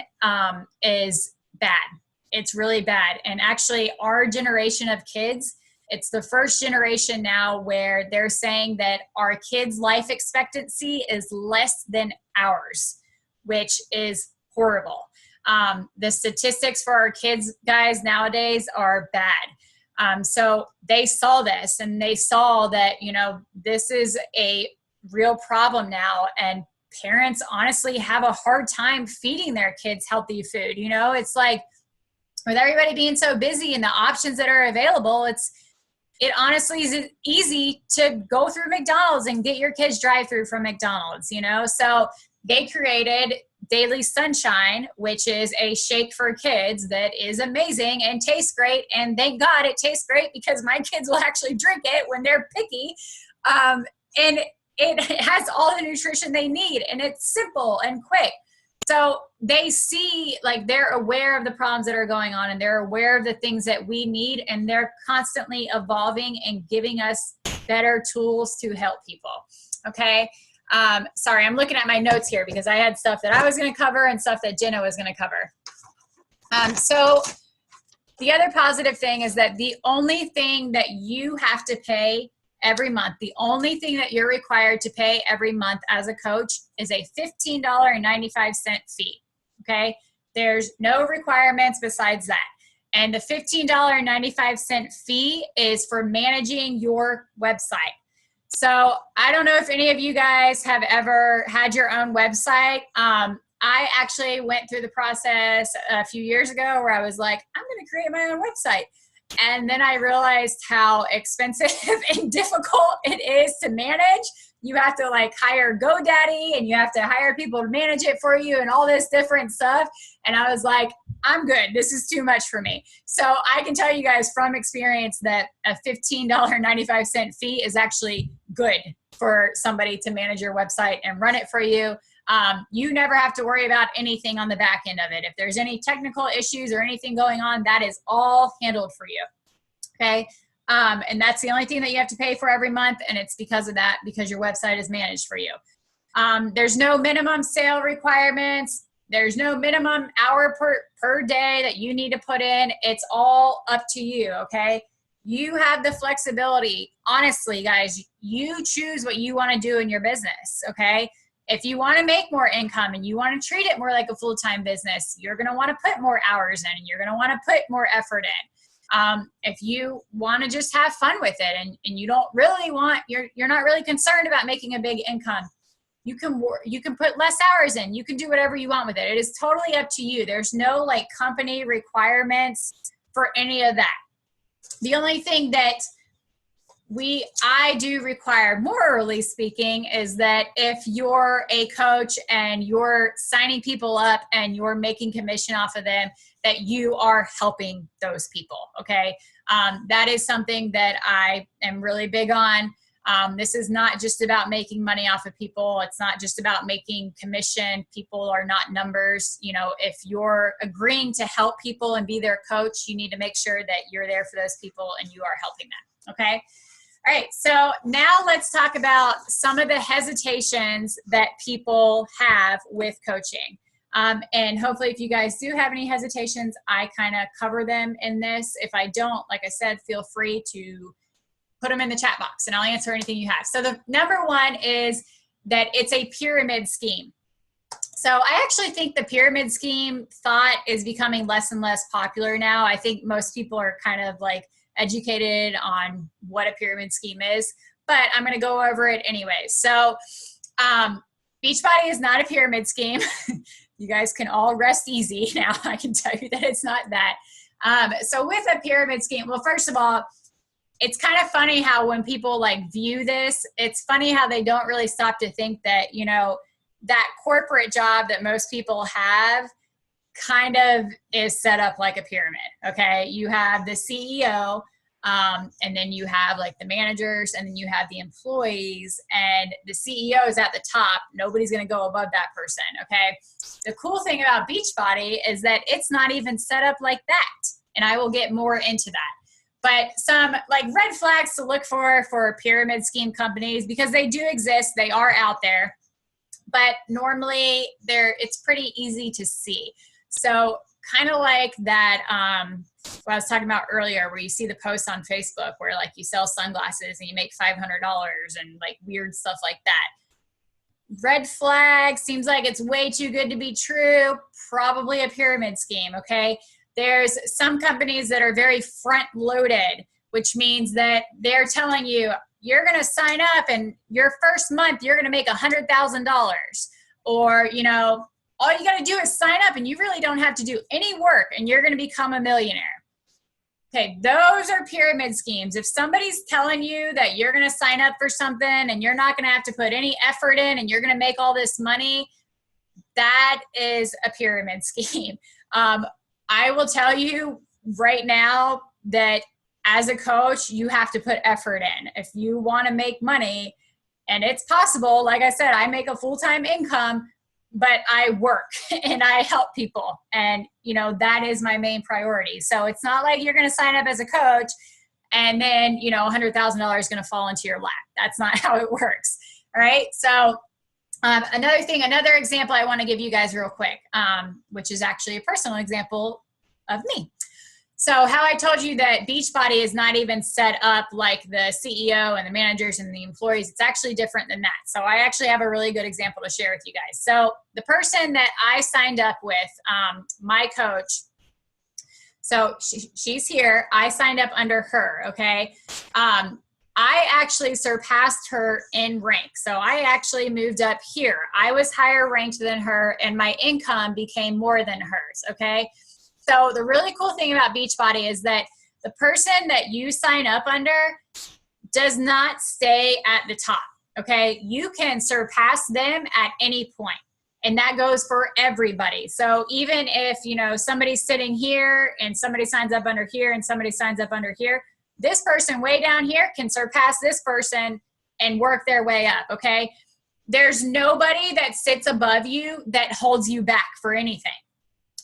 is bad. It's really bad. And actually our generation of kids, it's the first generation now where they're saying that our kids' life expectancy is less than ours, which is horrible. The statistics for our kids, guys, nowadays are bad. So they saw this and they saw that, you know, this is a real problem now, and parents honestly have a hard time feeding their kids healthy food. You know, it's like with everybody being so busy and the options that are available, it honestly is easy to go through McDonald's and get your kids drive-through from McDonald's, you know? So they created Daily Sunshine, which is a shake for kids that is amazing and tastes great. And thank God it tastes great because my kids will actually drink it when they're picky. And it has all the nutrition they need, and it's simple and quick. So they see, like, they're aware of the problems that are going on, and they're aware of the things that we need, and they're constantly evolving and giving us better tools to help people. Okay. Sorry, I'm looking at my notes here because I had stuff that I was going to cover and stuff that Jenna was going to cover. So the other positive thing is that the only thing that you have to pay every month, the only thing that you're required to pay every month as a coach is a $15.95 fee. Okay. There's no requirements besides that. And the $15.95 fee is for managing your website. So I don't know if any of you guys have ever had your own website. I actually went through the process a few years ago where I was like, I'm going to create my own website. And then I realized how expensive and difficult it is to manage. You have to like hire GoDaddy and you have to hire people to manage it for you and all this different stuff. And I was like, I'm good. This is too much for me. So I can tell you guys from experience that a $15.95 fee is actually good for somebody to manage your website and run it for you. You never have to worry about anything on the back end of it. If there's any technical issues or anything going on, that is all handled for you. Okay. And that's the only thing that you have to pay for every month. And it's because of that, because your website is managed for you. There's no minimum sale requirements. There's no minimum hour per day that you need to put in. It's all up to you. Okay. You have the flexibility. Honestly, guys, you choose what you want to do in your business. Okay. If you want to make more income and you want to treat it more like a full-time business, you're going to want to put more hours in and you're going to want to put more effort in. If you want to just have fun with it and you don't really want, you're not really concerned about making a big income, you can put less hours in. You can do whatever you want with it. It is totally up to you. There's no like company requirements for any of that. The only thing that I do require, morally speaking, is that if you're a coach and you're signing people up and you're making commission off of them, that you are helping those people. Okay. That is something that I am really big on. This is not just about making money off of people. It's not just about making commission. People are not numbers. You know, if you're agreeing to help people and be their coach, you need to make sure that you're there for those people and you are helping them. Okay. All right, so now let's talk about some of the hesitations that people have with coaching. And hopefully if you guys do have any hesitations, I kind of cover them in this. If I don't, like I said, feel free to put them in the chat box and I'll answer anything you have. So the number one is that it's a pyramid scheme. So I actually think the pyramid scheme thought is becoming less and less popular now. I think most people are kind of like educated on what a pyramid scheme is, but I'm going to go over it anyway. So Beachbody is not a pyramid scheme. You guys can all rest easy now. I can tell you that it's not that. So with a pyramid scheme, well, first of all, it's kind of funny how when people like view this, it's funny how they don't really stop to think that, you know, that corporate job that most people have kind of is set up like a pyramid. Okay. You have the CEO, and then you have like the managers, and then you have the employees, and the CEO is at the top. Nobody's going to go above that person. Okay. The cool thing about Beachbody is that it's not even set up like that. And I will get more into that. But some like red flags to look for pyramid scheme companies, because they do exist. They are out there, but normally it's pretty easy to see. So kind of like that, what I was talking about earlier, where you see the posts on Facebook where like you sell sunglasses and you make $500 and like weird stuff like that. Red flag, seems like it's way too good to be true. Probably a pyramid scheme. Okay. There's some companies that are very front loaded, which means that they're telling you, you're going to sign up and your first month, you're going to make $100,000. Or, you know, all you got to do is sign up and you really don't have to do any work and you're going to become a millionaire. Okay, those are pyramid schemes. If somebody's telling you that you're going to sign up for something and you're not going to have to put any effort in and you're going to make all this money, that is a pyramid scheme. I will tell you right now that as a coach, you have to put effort in. If you want to make money, and it's possible, like I said, I make a full-time income, but I work and I help people. And, you know, that is my main priority. So it's not like you're going to sign up as a coach and then, you know, $100,000 is going to fall into your lap. That's not how it works. All right. So another example I want to give you guys real quick, which is actually a personal example of me. So how I told you that Beachbody is not even set up like the CEO and the managers and the employees, it's actually different than that. So I actually have a really good example to share with you guys. So the person that I signed up with, my coach, so she's here, I signed up under her, okay? I actually surpassed her in rank. So I actually moved up here. I was higher ranked than her and my income became more than hers, okay? So the really cool thing about Beachbody is that the person that you sign up under does not stay at the top, okay? You can surpass them at any point, and that goes for everybody. So even if, you know, somebody's sitting here and somebody signs up under here and somebody signs up under here, this person way down here can surpass this person and work their way up, okay? There's nobody that sits above you that holds you back for anything,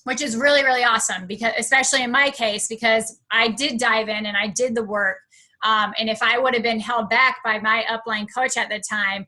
which is really, really awesome, because especially in my case, because I did dive in and I did the work. And if I would have been held back by my upline coach at the time,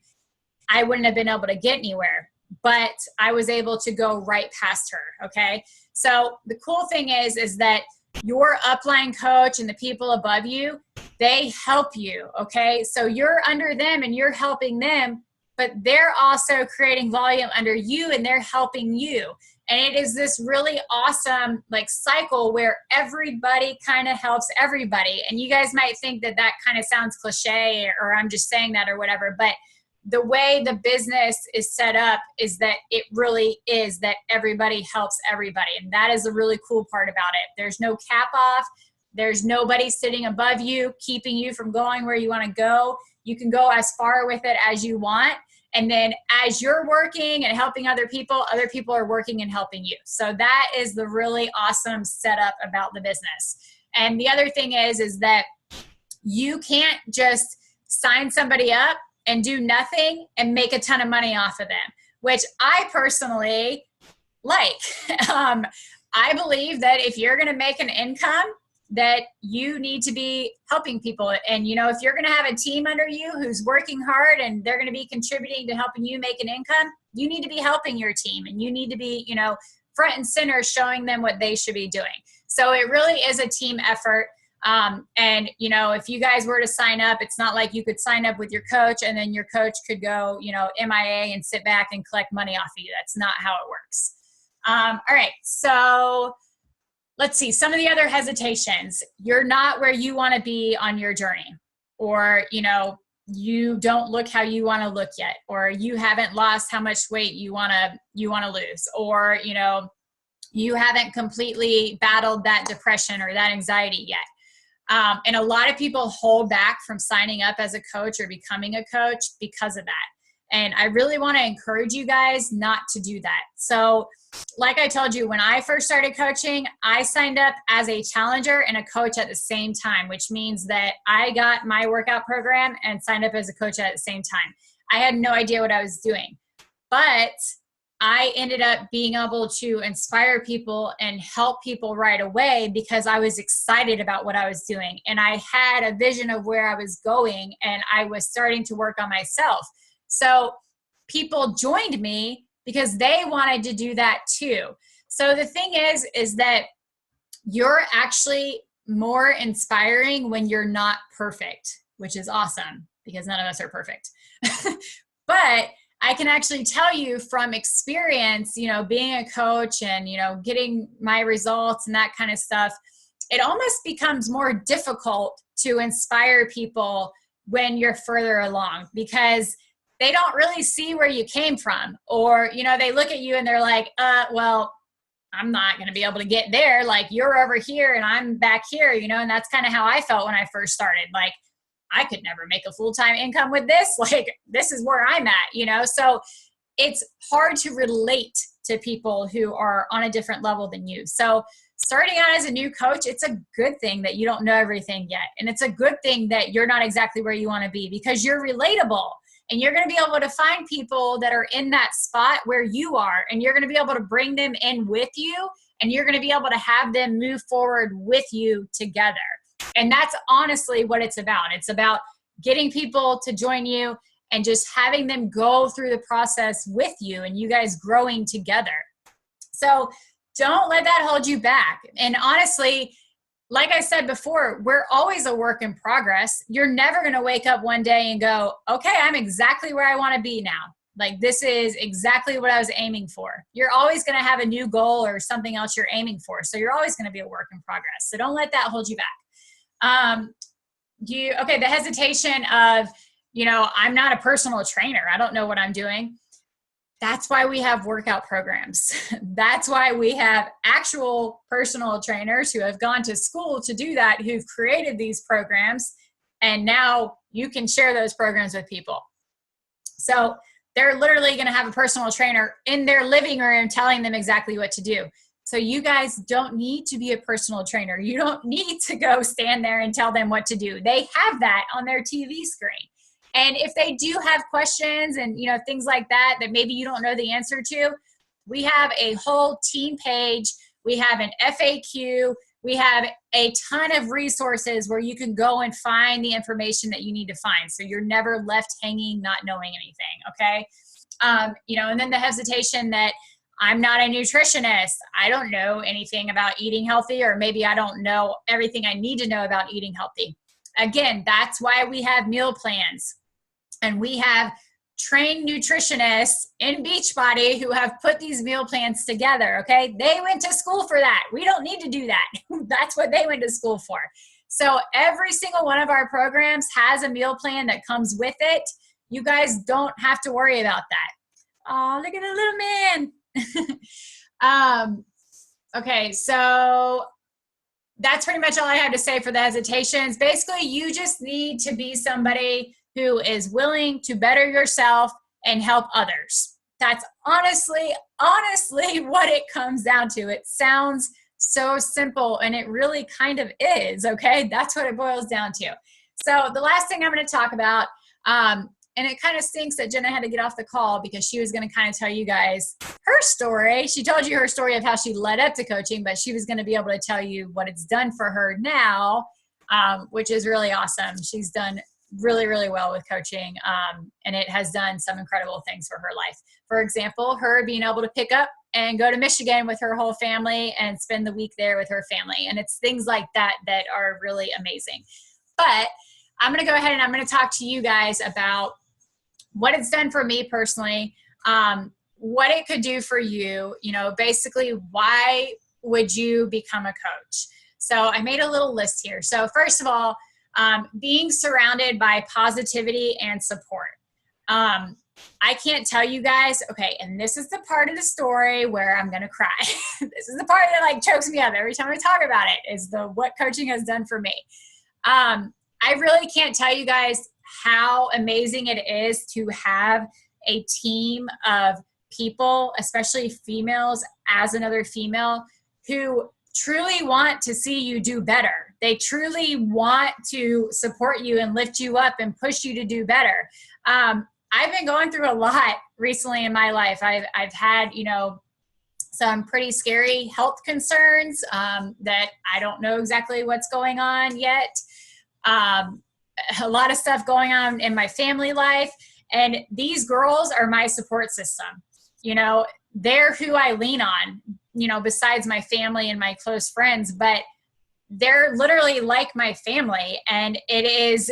I wouldn't have been able to get anywhere, but I was able to go right past her. Okay. So the cool thing is that your upline coach and the people above you, they help you. Okay. So you're under them and you're helping them, but they're also creating volume under you and they're helping you. And it is this really awesome like cycle where everybody kind of helps everybody. And you guys might think that that kind of sounds cliche or I'm just saying that or whatever, but the way the business is set up is that it really is that everybody helps everybody. And that is the really cool part about it. There's no cap off. There's nobody sitting above you, keeping you from going where you want to go. You can go as far with it as you want. And then as you're working and helping other people are working and helping you. So that is the really awesome setup about the business. And the other thing is that you can't just sign somebody up and do nothing and make a ton of money off of them, which I personally like. I believe that if you're going to make an income, that you need to be helping people. And, you know, if you're going to have a team under you who's working hard and they're going to be contributing to helping you make an income, you need to be helping your team and you need to be, you know, front and center showing them what they should be doing. So it really is a team effort. And, you know, if you guys were to sign up, it's not like you could sign up with your coach and then your coach could go, you know, MIA and sit back and collect money off of you. That's not how it works. All right. So let's see, some of the other hesitations. You're not where you want to be on your journey, or, you know, you don't look how you want to look yet, or you haven't lost how much weight you want to lose, or, you know, you haven't completely battled that depression or that anxiety yet. And a lot of people hold back from signing up as a coach or becoming a coach because of that. And I really want to encourage you guys not to do that. So like I told you, when I first started coaching, I signed up as a challenger and a coach at the same time, which means that I got my workout program and signed up as a coach at the same time. I had no idea what I was doing, but I ended up being able to inspire people and help people right away because I was excited about what I was doing. And I had a vision of where I was going, and I was starting to work on myself. So people joined me because they wanted to do that too. So the thing is that you're actually more inspiring when you're not perfect, which is awesome because none of us are perfect. But I can actually tell you from experience, you know, being a coach and, you know, getting my results and that kind of stuff, it almost becomes more difficult to inspire people when you're further along because they don't really see where you came from, or, you know, they look at you and they're like, well, I'm not going to be able to get there. Like, you're over here and I'm back here, you know, and that's kind of how I felt when I first started. Like, I could never make a full-time income with this. Like, this is where I'm at, you know? So it's hard to relate to people who are on a different level than you. So starting out as a new coach, it's a good thing that you don't know everything yet. And it's a good thing that you're not exactly where you want to be because you're relatable. And you're going to be able to find people that are in that spot where you are, and you're going to be able to bring them in with you, and you're going to be able to have them move forward with you together. And that's honestly what it's about. It's about getting people to join you and just having them go through the process with you and you guys growing together. So don't let that hold you back. And honestly, like I said before, we're always a work in progress. You're never going to wake up one day and go, okay, I'm exactly where I want to be now. Like, this is exactly what I was aiming for. You're always going to have a new goal or something else you're aiming for. So you're always going to be a work in progress. So don't let that hold you back. The hesitation of, you know, I'm not a personal trainer. I don't know what I'm doing. That's why we have workout programs. That's why we have actual personal trainers who have gone to school to do that, who've created these programs, and now you can share those programs with people. So they're literally going to have a personal trainer in their living room telling them exactly what to do. So you guys don't need to be a personal trainer. You don't need to go stand there and tell them what to do. They have that on their TV screen. And if they do have questions and, you know, things like that maybe you don't know the answer to, we have a whole team page. We have an FAQ. We have a ton of resources where you can go and find the information that you need to find. So you're never left hanging, not knowing anything. Okay. You know, and then the hesitation that I'm not a nutritionist. I don't know anything about eating healthy, or maybe I don't know everything I need to know about eating healthy. Again, that's why we have meal plans. And we have trained nutritionists in Beachbody who have put these meal plans together, okay? They went to school for that. We don't need to do that. That's what they went to school for. So every single one of our programs has a meal plan that comes with it. You guys don't have to worry about that. Oh, look at the little man. Okay, so that's pretty much all I have to say for the hesitations. Basically, you just need to be somebody who is willing to better yourself and help others. That's honestly what it comes down to. It sounds so simple, and it really kind of is, okay? That's what it boils down to. So the last thing I'm going to talk about, and it kind of stinks that Jenna had to get off the call because she was going to kind of tell you guys her story. She told you her story of how she led up to coaching, but she was going to be able to tell you what it's done for her now, which is really awesome. She's done really, really well with coaching, and it has done some incredible things for her life. For example, her being able to pick up and go to Michigan with her whole family and spend the week there with her family. And it's things like that that are really amazing. But I'm going to go ahead and I'm going to talk to you guys about what it's done for me personally, what it could do for you, you know, basically why would you become a coach? So I made a little list here. So first of all, Being surrounded by positivity and support. I can't tell you guys, okay, and this is the part of the story where I'm going to cry. This is the part that like chokes me up every time I talk about it, is the what coaching has done for me. I really can't tell you guys how amazing it is to have a team of people, especially females, as another female, who truly want to see you do better. They truly want to support you and lift you up and push you to do better. I've been going through a lot recently in my life. I've had, you know, some pretty scary health concerns that I don't know exactly what's going on yet. A lot of stuff going on in my family life. And these girls are my support system. You know, they're who I lean on, you know, besides my family and my close friends, but they're literally like my family. And it's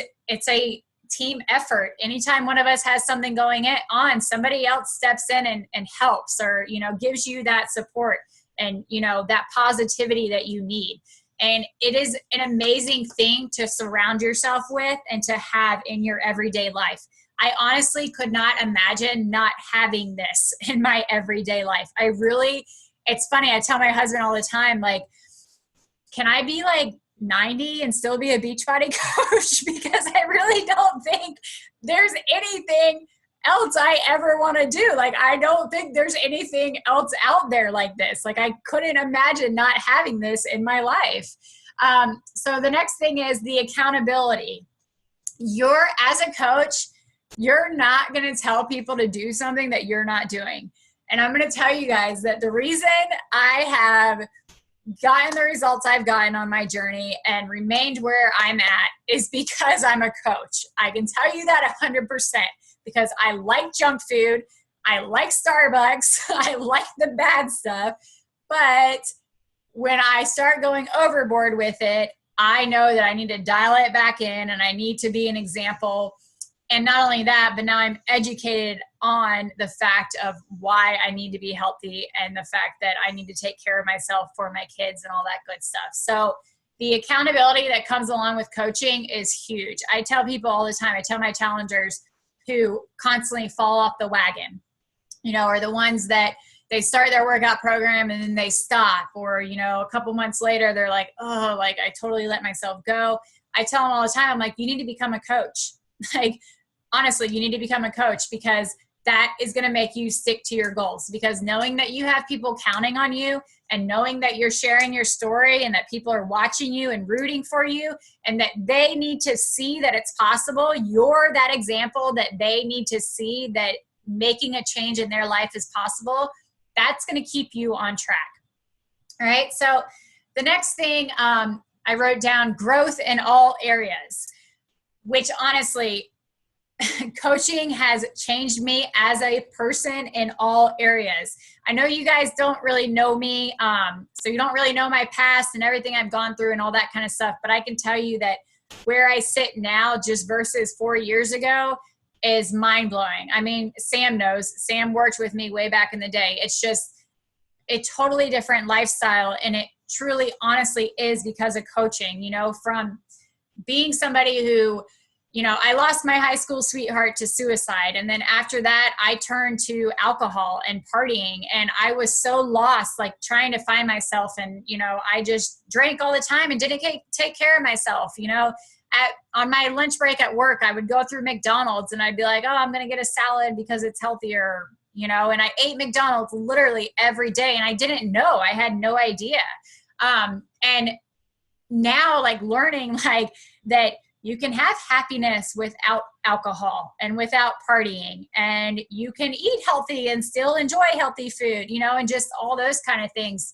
a team effort. Anytime one of us has something going on, somebody else steps in and helps, or, you know, gives you that support and, you know, that positivity that you need. And it is an amazing thing to surround yourself with and to have in your everyday life. I honestly could not imagine not having this in my everyday life. It's funny. I tell my husband all the time, like, can I be like 90 and still be a Beachbody coach? Because I really don't think there's anything else I ever want to do. Like, I don't think there's anything else out there like this. Like, I couldn't imagine not having this in my life. So the next thing is the accountability. As a coach, you're not going to tell people to do something that you're not doing. And I'm going to tell you guys that the reason I have gotten the results I've gotten on my journey and remained where I'm at is because I'm a coach. I can tell you that 100%, because I like junk food. I like Starbucks. I like the bad stuff. But when I start going overboard with it, I know that I need to dial it back in, and I need to be an example. And not only that, but now I'm educated on the fact of why I need to be healthy and the fact that I need to take care of myself for my kids and all that good stuff. So the accountability that comes along with coaching is huge. I tell people all the time, I tell my challengers who constantly fall off the wagon, you know, are the ones that they start their workout program and then they stop, or, you know, a couple months later, they're like, oh, like I totally let myself go. I tell them all the time, I'm like, you need to become a coach. Like, honestly, you need to become a coach, because that is going to make you stick to your goals. Because knowing that you have people counting on you, and knowing that you're sharing your story and that people are watching you and rooting for you, and that they need to see that it's possible, you're that example that they need to see that making a change in their life is possible, that's going to keep you on track. All right. So the next thing I wrote down, growth in all areas, which honestly, coaching has changed me as a person in all areas. I know you guys don't really know me, so you don't really know my past and everything I've gone through and all that kind of stuff, but I can tell you that where I sit now just versus 4 years ago is mind-blowing. I mean, Sam knows. Sam worked with me way back in the day. It's just a totally different lifestyle, and it truly, honestly is because of coaching, you know, from being somebody who, you know, I lost my high school sweetheart to suicide. And then after that, I turned to alcohol and partying. And I was so lost, like trying to find myself. And, you know, I just drank all the time and didn't take care of myself. You know, on my lunch break at work, I would go through McDonald's and I'd be like, oh, I'm going to get a salad because it's healthier, you know, and I ate McDonald's literally every day. And I didn't know. I had no idea. And now, like, learning like that, you can have happiness without alcohol and without partying, and you can eat healthy and still enjoy healthy food, you know, and just all those kind of things.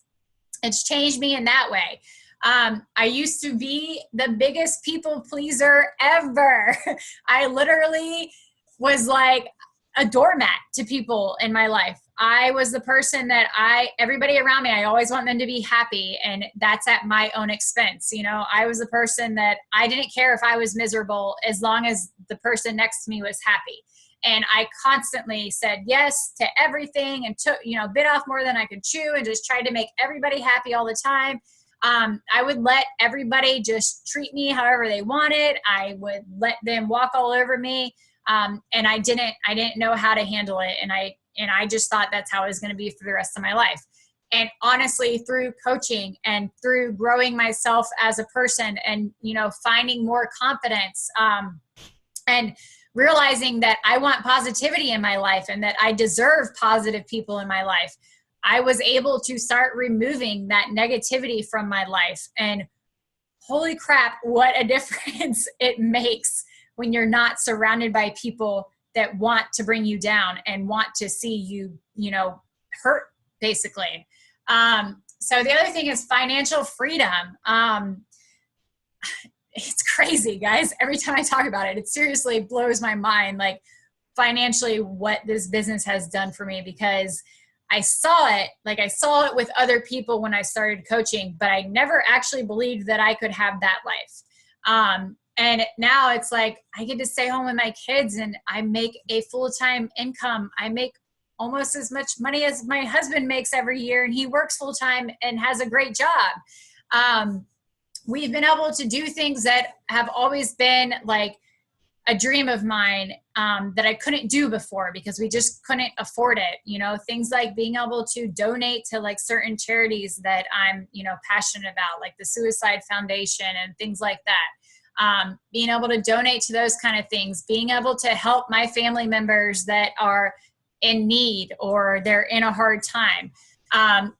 It's changed me in that way. I used to be the biggest people pleaser ever. I literally was like a doormat to people in my life. I was the person that everybody around me, I always want them to be happy, and that's at my own expense. You know, I was the person that I didn't care if I was miserable as long as the person next to me was happy. And I constantly said yes to everything and took, you know, bit off more than I could chew and just tried to make everybody happy all the time. I would let everybody just treat me however they wanted. I would let them walk all over me. And I didn't know how to handle it. And I just thought that's how it was going to be for the rest of my life. And honestly, through coaching and through growing myself as a person and, you know, finding more confidence, and realizing that I want positivity in my life and that I deserve positive people in my life, I was able to start removing that negativity from my life. And holy crap, what a difference it makes when you're not surrounded by people that want to bring you down and want to see you, you know, hurt, basically. So the other thing is financial freedom. It's crazy, guys. Every time I talk about it, it seriously blows my mind, like financially what this business has done for me, because I saw it with other people when I started coaching, but I never actually believed that I could have that life. And now it's like, I get to stay home with my kids and I make a full-time income. I make almost as much money as my husband makes every year, and he works full-time and has a great job. We've been able to do things that have always been like a dream of mine, that I couldn't do before because we just couldn't afford it. You know, things like being able to donate to like certain charities that I'm, you know, passionate about, like the Suicide Foundation and things like that. Being able to donate to those kind of things, being able to help my family members that are in need or they're in a hard time.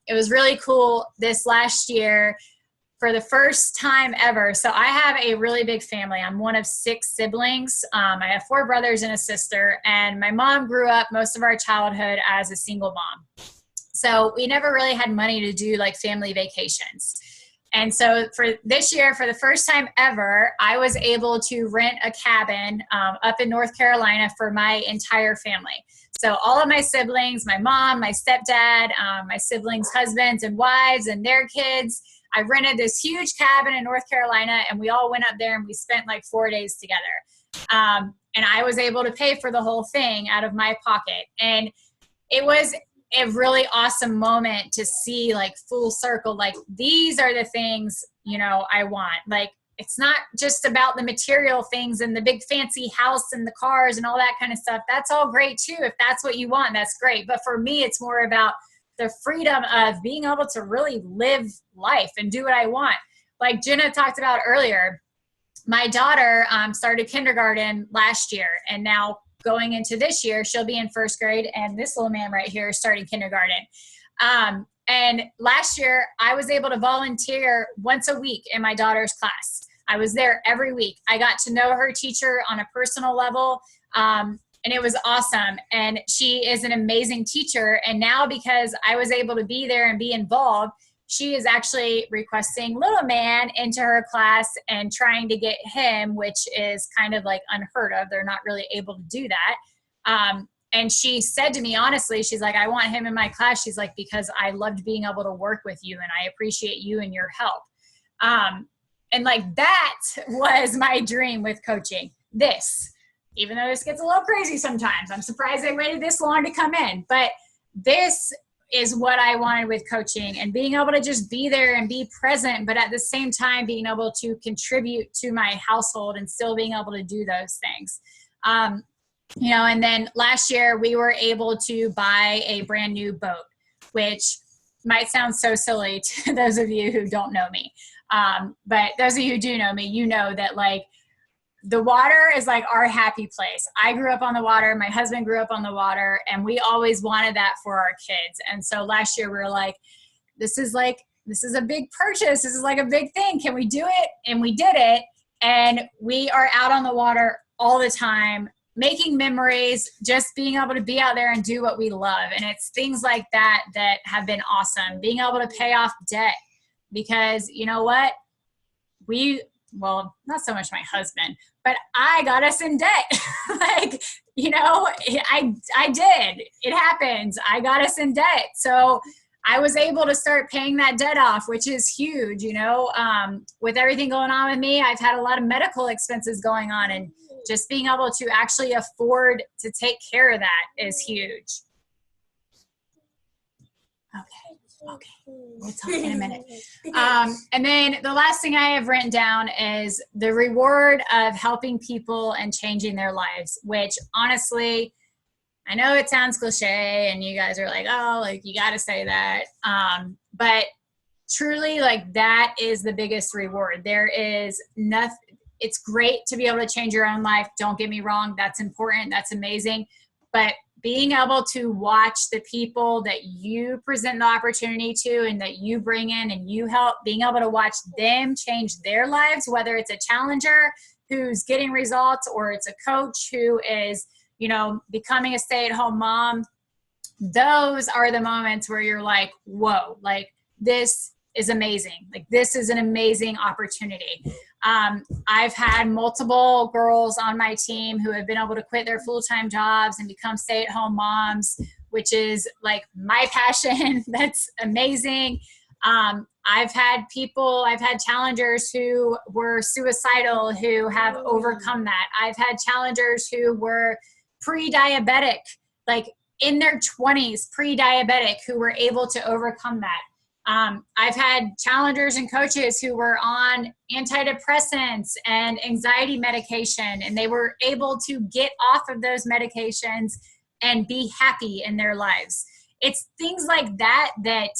It was really cool this last year for the first time ever. So I have a really big family. I'm one of 6 siblings. I have 4 brothers and a sister, and my mom grew up most of our childhood as a single mom. So we never really had money to do like family vacations. And so for this year, for the first time ever, I was able to rent a cabin up in North Carolina for my entire family. So all of my siblings, my mom, my stepdad, my siblings' husbands and wives and their kids, I rented this huge cabin in North Carolina, and we all went up there and we spent like 4 days together. And I was able to pay for the whole thing out of my pocket. And it was a really awesome moment to see like full circle, like these are the things, you know, I want. Like, it's not just about the material things and the big fancy house and the cars and all that kind of stuff. That's all great too. If that's what you want, that's great. But for me, it's more about the freedom of being able to really live life and do what I want. Like Jenna talked about earlier, my daughter started kindergarten last year, and now going into this year, she'll be in 1st grade, and this little man right here is starting kindergarten. And last year, I was able to volunteer once a week in my daughter's class. I was there every week. I got to know her teacher on a personal level, and it was awesome. And she is an amazing teacher. And now because I was able to be there and be involved, she is actually requesting little man into her class and trying to get him, which is kind of like unheard of. They're not really able to do that. And she said to me, honestly, she's like, I want him in my class. She's like, because I loved being able to work with you and I appreciate you and your help. And like, that was my dream with coaching. This, even though this gets a little crazy sometimes, I'm surprised they waited this long to come in, but this is what I wanted with coaching, and being able to just be there and be present, but at the same time being able to contribute to my household and still being able to do those things. You know, and then last year we were able to buy a brand new boat, which might sound so silly to those of you who don't know me. But those of you who do know me, you know that like the water is like our happy place. I grew up on the water. My husband grew up on the water, and we always wanted that for our kids. And so last year we were like, this is a big purchase. This is like a big thing. Can we do it? And we did it. And we are out on the water all the time, making memories, just being able to be out there and do what we love. And it's things like that that have been awesome. Being able to pay off debt, because you know what? Well, not so much my husband, but I got us in debt. Like, you know, I did. It happens. I got us in debt. So I was able to start paying that debt off, which is huge. You know, with everything going on with me, I've had a lot of medical expenses going on, and just being able to actually afford to take care of that is huge. Okay. We'll talk in a minute. And then the last thing I have written down is the reward of helping people and changing their lives, which honestly, I know it sounds cliche and you guys are like, oh, like you got to say that. But truly, like, that is the biggest reward. There is nothing. It's great to be able to change your own life. Don't get me wrong. That's important. That's amazing. But being able to watch the people that you present the opportunity to and that you bring in and you help, being able to watch them change their lives, whether it's a challenger who's getting results or it's a coach who is, you know, becoming a stay-at-home mom, those are the moments where you're like, whoa, like this is amazing. Like this is an amazing opportunity. I've had multiple girls on my team who have been able to quit their full-time jobs and become stay-at-home moms, which is like my passion. That's amazing. I've had challengers who were suicidal who have overcome that. I've had challengers who were pre-diabetic, like in their 20s, pre-diabetic, who were able to overcome that. I've had challengers and coaches who were on antidepressants and anxiety medication, and they were able to get off of those medications and be happy in their lives. It's things like that that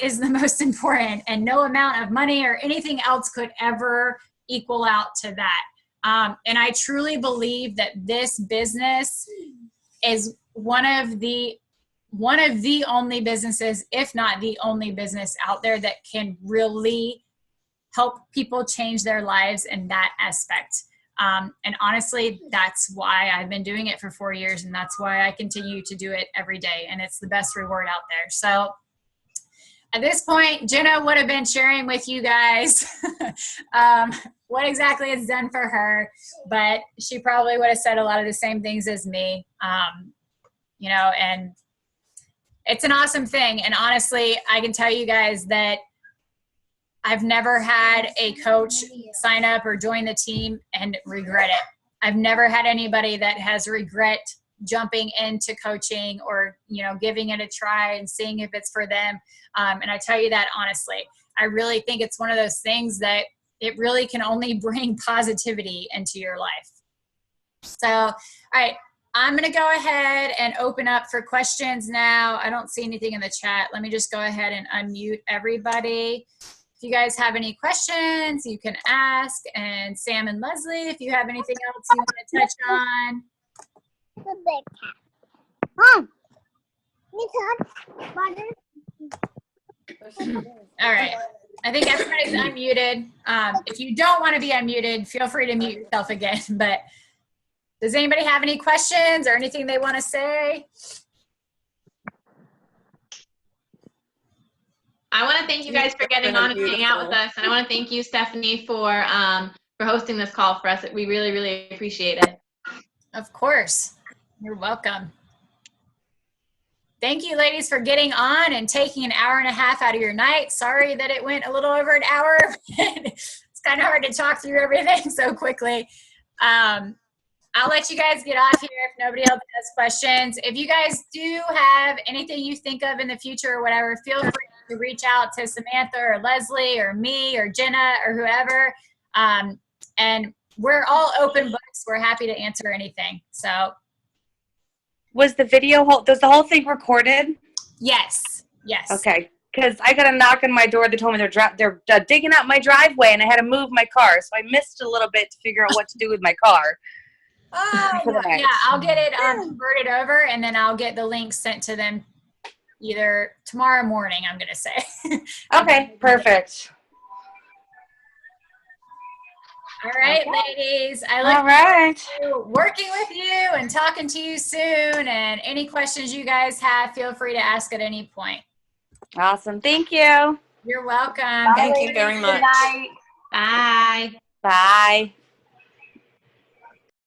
is the most important, and no amount of money or anything else could ever equal out to that. And I truly believe that this business is one of the only businesses, if not the only business out there that can really help people change their lives in that aspect. And honestly, that's why I've been doing it for 4 years, and that's why I continue to do it every day. And it's the best reward out there. So at this point, Jenna would have been sharing with you guys what exactly it's done for her, but she probably would have said a lot of the same things as me, you know, and it's an awesome thing. And honestly, I can tell you guys that I've never had a coach sign up or join the team and regret it. I've never had anybody that has regret jumping into coaching or, you know, giving it a try and seeing if it's for them. And I tell you that honestly, I really think it's one of those things that it really can only bring positivity into your life. So, all right. I'm going to go ahead and open up for questions now. I don't see anything in the chat. Let me just go ahead and unmute everybody. If you guys have any questions, you can ask. And Sam and Leslie, if you have anything else you want to touch on. The big cat. Mom, you touch butter? All right. I think everybody's unmuted. If you don't want to be unmuted, feel free to mute yourself again. But does anybody have any questions or anything they want to say? I want to thank you guys for getting on and hanging out with us. And I want to thank you, Stephanie, for hosting this call for us. We really, really appreciate it. Of course. You're welcome. Thank you, ladies, for getting on and taking an hour and a half out of your night. Sorry that it went a little over an hour. It's kind of hard to talk through everything so quickly. I'll let you guys get off here if nobody else has questions. If you guys do have anything you think of in the future or whatever, feel free to reach out to Samantha or Leslie or me or Jenna or whoever. And we're all open books. We're happy to answer anything. So. Was the video, does the whole thing recorded? Yes. Yes. Okay. Because I got a knock on my door. They told me they're digging out my driveway and I had to move my car. So I missed a little bit to figure out what to do with my car. Oh, yeah. I'll get it converted over and then I'll get the link sent to them either tomorrow morning, I'm going to say. Okay. Perfect. All right, ladies. I look forward to working with you and talking to you soon. And any questions you guys have, feel free to ask at any point. Awesome. Thank you. You're welcome. Thank you very much. Good night. Bye. Bye.